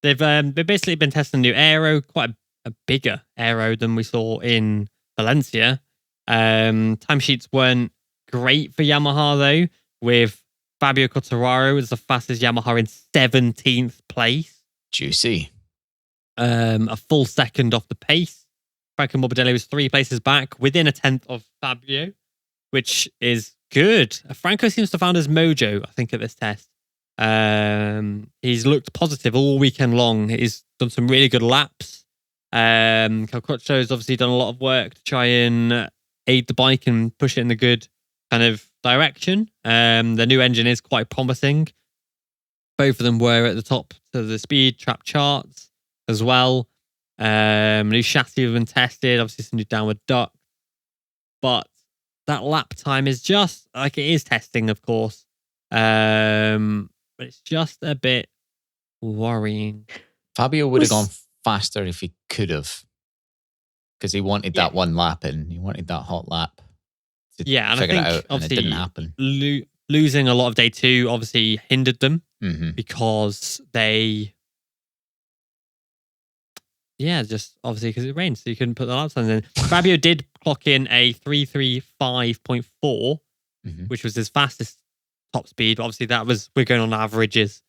They've basically been testing a new aero, quite a bigger aero than we saw in Valencia. Timesheets weren't great for Yamaha though, with Fabio Quartararo as the fastest Yamaha in 17th place. Juicy. A full second off the pace. Franco Morbidelli was 3 places back, within a tenth of Fabio, which is good. Franco seems to have found his mojo, I think, at this test. He's looked positive all weekend long. He's done some really good laps. Calcoccio obviously done a lot of work to try and aid the bike and push it in the good kind of direction. The new engine is quite promising. Both of them were at the top of the speed trap charts as well. New chassis have been tested, obviously some new downward duct, but that lap time is just it is testing, of course, but it's just a bit worrying. Fabio would have gone faster if he could have, because he wanted that one lap in. He wanted that hot lap to and figure I think it out, obviously and it didn't happen. Losing a lot of day 2 obviously hindered them because they just obviously because it rained, so you couldn't put the lap times in. Fabio did clock in a 3:35.4, which was his fastest top speed. But obviously, we're going on averages.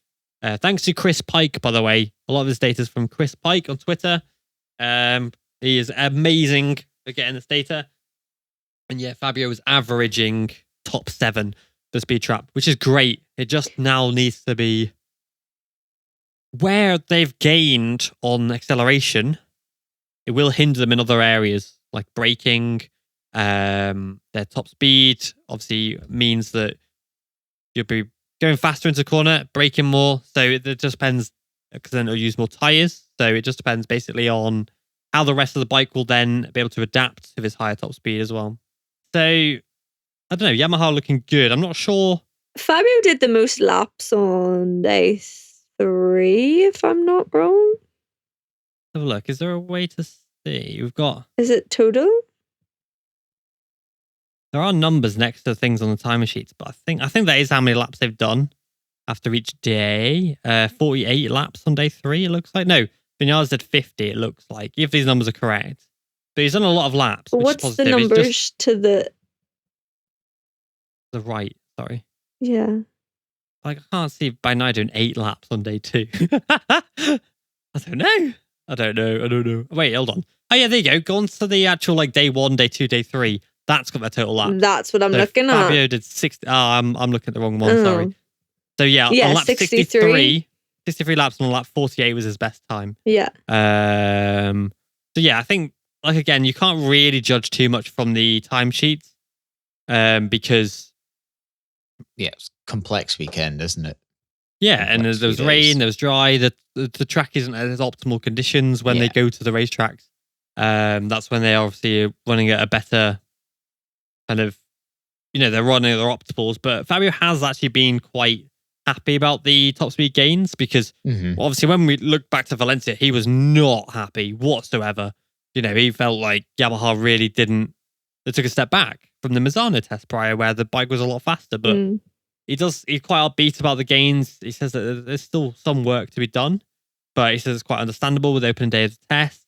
Thanks to Chris Pike, by the way. A lot of this data is from Chris Pike on Twitter. He is amazing at getting this data. And yeah, Fabio was averaging top 7 the speed trap, which is great. It just now needs to be where they've gained on acceleration. It will hinder them in other areas like braking. Their top speed obviously means that you'll be going faster into the corner, braking more. So it just depends, because then it'll use more tires. So it just depends basically on how the rest of the bike will then be able to adapt to this higher top speed as well. So I don't know, Yamaha looking good. I'm not sure. Fabio did the most laps on day 3, if I'm not wrong. Have a look. Is there a way to see? We've got. Is it total? There are numbers next to things on the timer sheets, but I think that is how many laps they've done after each day. 48 laps on day 3. It looks like. No, Vinales did 50. It looks like, if these numbers are correct. But he's done a lot of laps. But what's the numbers to the right? Sorry. Yeah. Like, I can't see by now doing 8 laps on day 2. I don't know. Wait, hold on. Oh yeah, there you go. Go on to the actual like day 1, day 2, day 3. That's got their total laps. That's what I'm looking at. at. Fabio did 60. I'm looking at the wrong one. Sorry. So yeah, on lap 63 laps, on lap 48 was his best time. Yeah. So yeah, I think, like, again, you can't really judge too much from the timesheets, because it's a complex weekend, isn't it? Yeah, and there was rain, there was dry. The track isn't at its optimal conditions when they go to the racetracks. That's when they obviously are running at a better kind of, they're running their optimals. But Fabio has actually been quite happy about the top speed gains, because obviously when we look back to Valencia, he was not happy whatsoever. He felt like Yamaha really they took a step back from the Misano test prior, where the bike was a lot faster. But he's quite upbeat about the gains. He says that there's still some work to be done, but he says it's quite understandable with opening day of the test.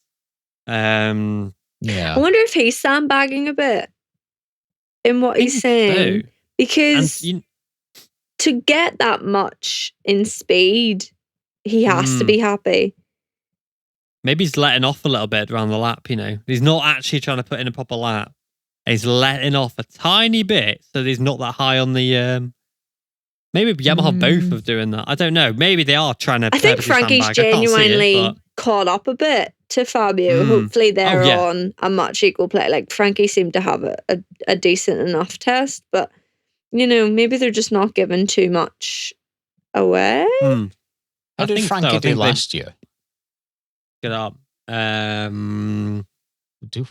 I wonder if he's sandbagging a bit in what he's saying. So. Because to get that much in speed, he has to be happy. Maybe he's letting off a little bit around the lap, He's not actually trying to put in a proper lap. He's letting off a tiny bit so he's not that high on the... Maybe Yamaha both are doing that. I don't know. Maybe they are trying to... I think Frankie's genuinely caught up a bit to Fabio. Hopefully they're on a much equal play. Like, Frankie seemed to have a decent enough test, but, maybe they're just not giving too much away. How did Frankie do last year? Get up. Do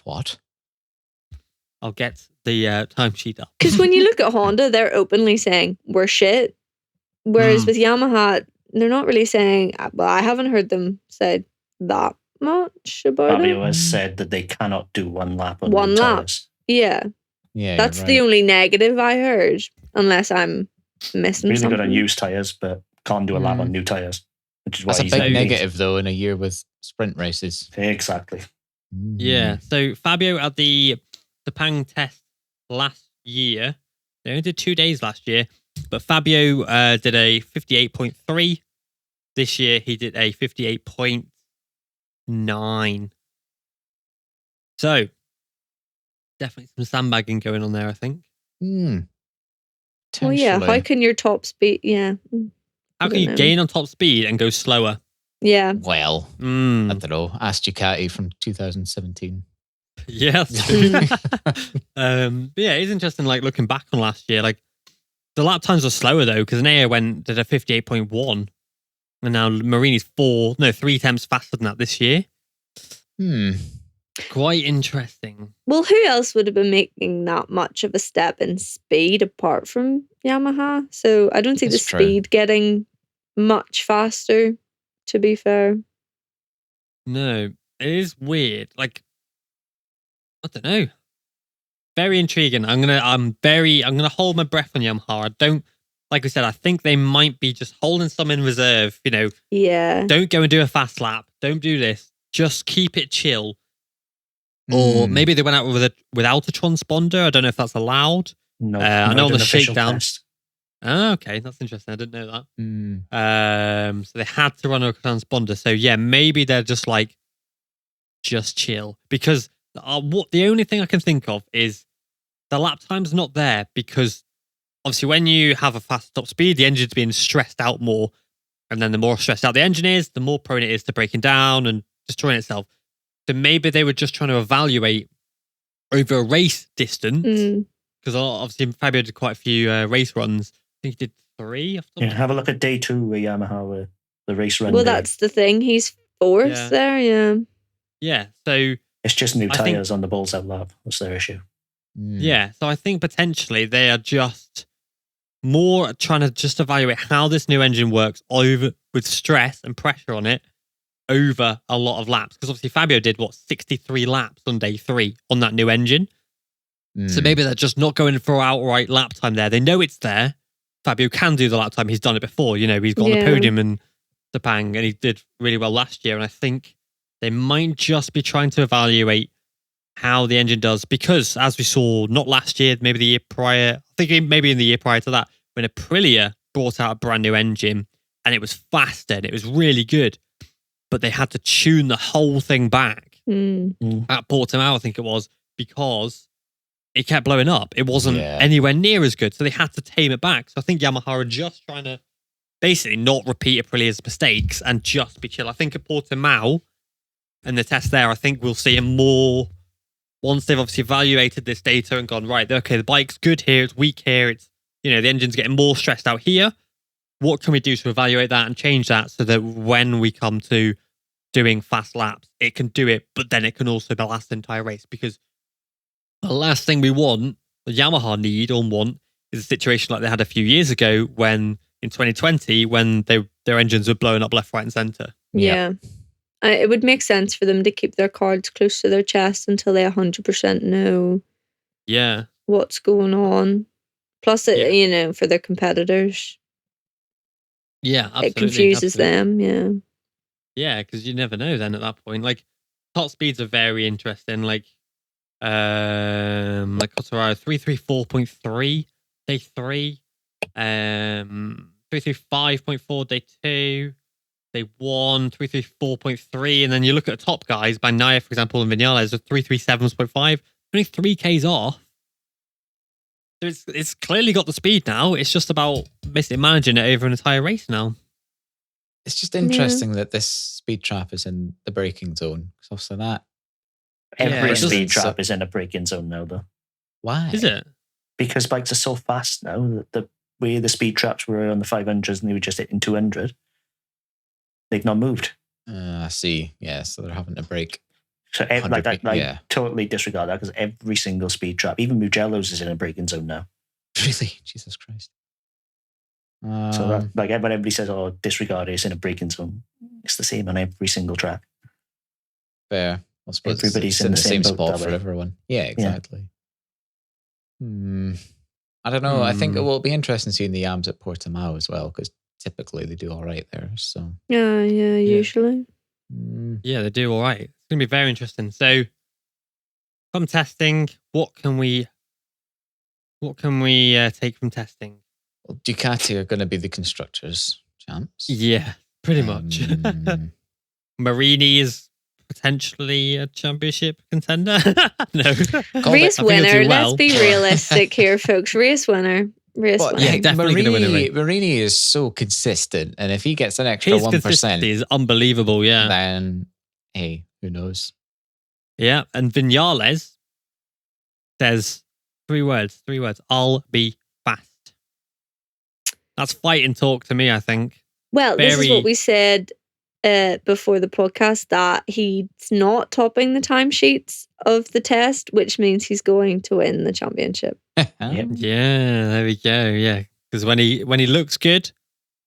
what? I'll get the timesheet up. Because when you look at Honda, they're openly saying we're shit. Whereas with Yamaha, they're not really saying, well, I haven't heard them say that much about Fabio has said that they cannot do one lap on one lap. Tires. Yeah. That's the only negative I heard, unless I'm missing something. Really good on used tires, but can't do a lap on new tires. Which is why that's a big negative, though, in a year with sprint races. Exactly. Yeah. So Fabio at the Sepang test last year, they only did 2 days last year, but Fabio did a 58.3. This year he did a 58.9. So definitely some sandbagging going on there, I think. Well, yeah. How can your top speed? Yeah. How can you gain on top speed and go slower? Yeah. Well, I don't know. Ask Ducati from 2017. Yeah, that's true. But yeah, it's interesting, like, looking back on last year. Like, the lap times were slower, though, because Nea did a 58.1, and now Marini's 3 tenths faster than that this year. Quite interesting. Well, who else would have been making that much of a step in speed apart from Yamaha? So I don't see the speed getting much faster, to be fair. No, it is weird. Like, I don't know. Very intriguing. I'm gonna hold my breath on Yamaha. I don't, like we said, I think they might be just holding some in reserve. Yeah. Don't go and do a fast lap. Don't do this. Just keep it chill. Or maybe they went out without a transponder. I don't know if that's allowed. No, I know on the shakedown. Test. Oh, okay, that's interesting. I didn't know that. So they had to run a transponder. So yeah, maybe they're just like, just chill. Because the only thing I can think of is the lap time's not there, because obviously when you have a fast top speed, the engine's being stressed out more. And then the more stressed out the engine is, the more prone it is to breaking down and destroying itself. So maybe they were just trying to evaluate over a race distance, because obviously Fabio did quite a few race runs. I think he did 3. Have a look at day 2 with Yamaha, the race run. Well, that's the thing. He's 4th there, yeah. Yeah, so... It's just new tyres on the balls out lap. That's their issue. Yeah, so I think potentially they are just more trying to just evaluate how this new engine works over with stress and pressure on it over a lot of laps. Because obviously Fabio did 63 laps on day 3 on that new engine. So maybe they're just not going for outright lap time there. They know it's there. Fabio can do the lap time. He's done it before. You know, he's got on the podium in Sepang, and he did really well last year. And I think they might just be trying to evaluate how the engine does, because as we saw, not last year, maybe the year prior, I think maybe in the year prior to that, when Aprilia brought out a brand new engine and it was faster and it was really good, but they had to tune the whole thing back at Portimao, I think it was, because it kept blowing up. It wasn't anywhere near as good. So they had to tame it back. So I think Yamaha are just trying to basically not repeat Aprilia's mistakes and just be chill. I think at Portimao and the test there, I think we'll see a more, once they've obviously evaluated this data and gone, right, okay, the bike's good here, it's weak here, it's, you know, the engine's getting more stressed out here. What can we do to evaluate that and change that so that when we come to doing fast laps, it can do it, but then it can also last the entire race? Because the last thing we want, the Yamaha need or want, is a situation like they had a few years ago when, in 2020, when their engines were blowing up left, right, and centre. Yeah. It would make sense for them to keep their cards close to their chest until they 100% know what's going on. Plus, you know, for their competitors. Yeah, absolutely. It confuses them, Yeah, because you never know then at that point. Like, top speeds are very interesting. Like Cotteraro 334.3 day 3, 335.4 day 2, day 1, 334.3, and then you look at the top guys, Bagnaia, for example, and Vinales are 337.5, only 3Ks off. So it's clearly got the speed now. It's just about basically managing it over an entire race now. It's just interesting that this speed trap is in the braking zone. So obviously that. Every speed trap is in a braking zone now, though. Why? Is it? Because bikes are so fast now that the way the speed traps were on the 500s and they were just hitting 200, they've not moved. I see. Yeah, so they're having to brake. So totally disregard that, because every single speed trap, even Mugello's, is in a braking zone now. Really? Jesus Christ. So that, when everybody says, "Oh, disregard it, it's in a braking zone," it's the same on every single track. Fair. I suppose everybody's in the same spot for everyone. Yeah, exactly. I don't know. I think it will be interesting seeing the Yams at Portimao as well, because typically they do all right there. So usually. Yeah, they do all right. It's going to be very interesting. So, from testing, what can we take from testing? Well, Ducati are going to be the constructors' champs. Yeah, pretty much. Marini is potentially a championship contender. No, race winner. Let's be realistic here, folks. Race winner. Well, winner. yeah, definitely going to win a race. Marini is so consistent, and if he gets an extra His 1%, consistency is unbelievable. Yeah, then hey, who knows? Yeah, and Vinales says 3 words. I'll be fast. That's fighting talk to me, I think. Well, this is what we said before the podcast, that he's not topping the timesheets of the test, which means he's going to win the championship. Yeah, there we go. Yeah, because when he looks good,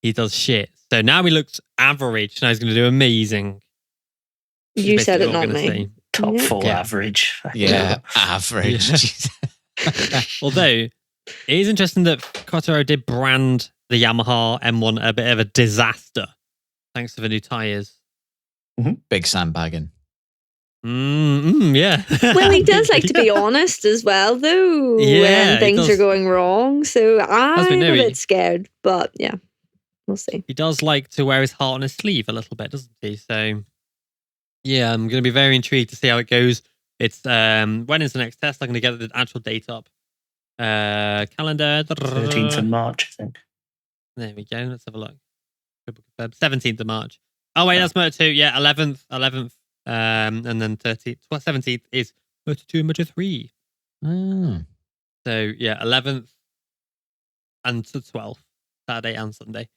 he does shit. So now he looks average. Now he's going to do amazing. You said it, not me. Top 4 average. Yeah, average. Although it is interesting that Cotteraro did brand the Yamaha M1 a bit of a disaster, thanks to the new tyres. Big sandbagging. Yeah. Well, he does like to be honest as well, though, when things are going wrong. So I'm a bit scared, but yeah, we'll see. He does like to wear his heart on his sleeve a little bit, doesn't he? So yeah, I'm going to be very intrigued to see how it goes. It's when is the next test? I'm going to get the actual date up. Calendar 13th of March, I think. There we go. Let's have a look. 17th of March. Oh wait, that's Moto 2. Yeah, 11th. And then 13th. 17th is Moto 2 and Moto 3. So yeah, 11th and the 12th, Saturday and Sunday.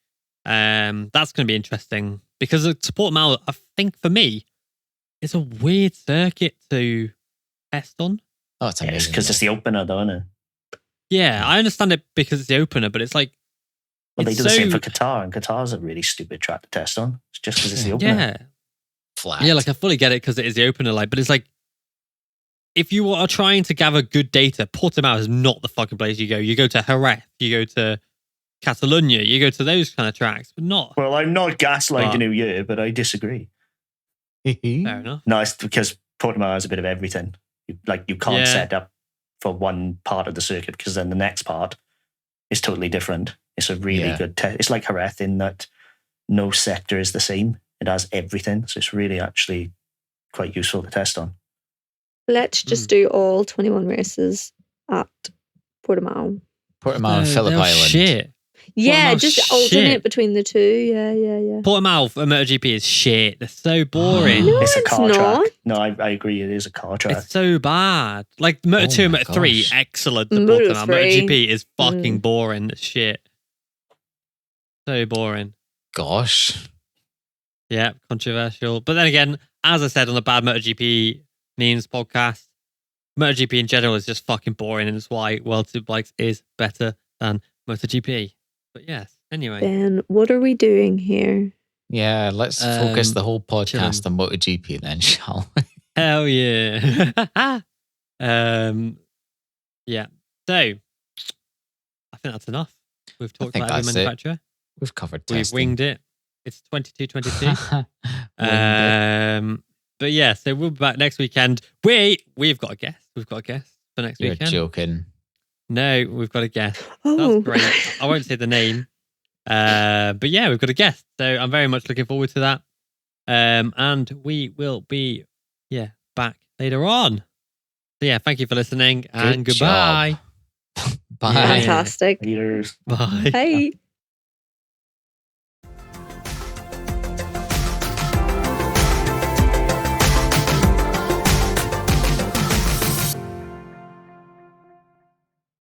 That's going to be interesting because the Portimao, I think for me, it's a weird circuit to test on. Oh, it's amazing. Because it's the opener, though, isn't it? Yeah, I understand it because it's the opener, but it's like. Well, they do the same for Qatar, and Qatar's a really stupid track to test on. It's just because it's the opener. Yeah. Flat. Yeah, like I fully get it because it is the opener, like, but it's like if you are trying to gather good data, Portimao is not the fucking place you go. You go to Jerez, you go to Catalonia, you go to those kind of tracks, but not. Well, I'm not gaslighting you here, but I disagree. Fair enough. No, it's because Portimao has a bit of everything. You can't set up for one part of the circuit because then the next part is totally different. It's a really good test. It's like Jerez in that no sector is the same. It has everything. So it's really actually quite useful to test on. Let's just do all 21 races at Portimao. Portimao and Phillip Island. Shit. Yeah, just alternate between the two. Yeah. Portimao for MotoGP is shit. They're so boring. No, it's a car track. not. No, I agree. It is a car track. It's so bad. Like Moto2 and Moto3, excellent at Portimao. MotoGP is fucking boring as shit. So boring. Gosh. Yeah, controversial. But then again, as I said on the Bad MotoGP Memes podcast, MotoGP in general is just fucking boring, and it's why World Superbikes is better than MotoGP. But yes, anyway. Ben, what are we doing here? Yeah, let's focus the whole podcast on MotoGP then, shall we? Hell yeah. Yeah. So, I think that's enough. We've talked about every manufacturer. We've covered testing. We've winged it. It's 22-22. But yeah, so we'll be back next weekend. We've got a guest. We've got a guest for next weekend. You're joking. No, we've got a guest. Oh. That's great. I won't say the name. But yeah, we've got a guest. So I'm very much looking forward to that. And we will be back later on. So yeah, thank you for listening and goodbye. Bye. Fantastic. Leaders. Bye. Bye.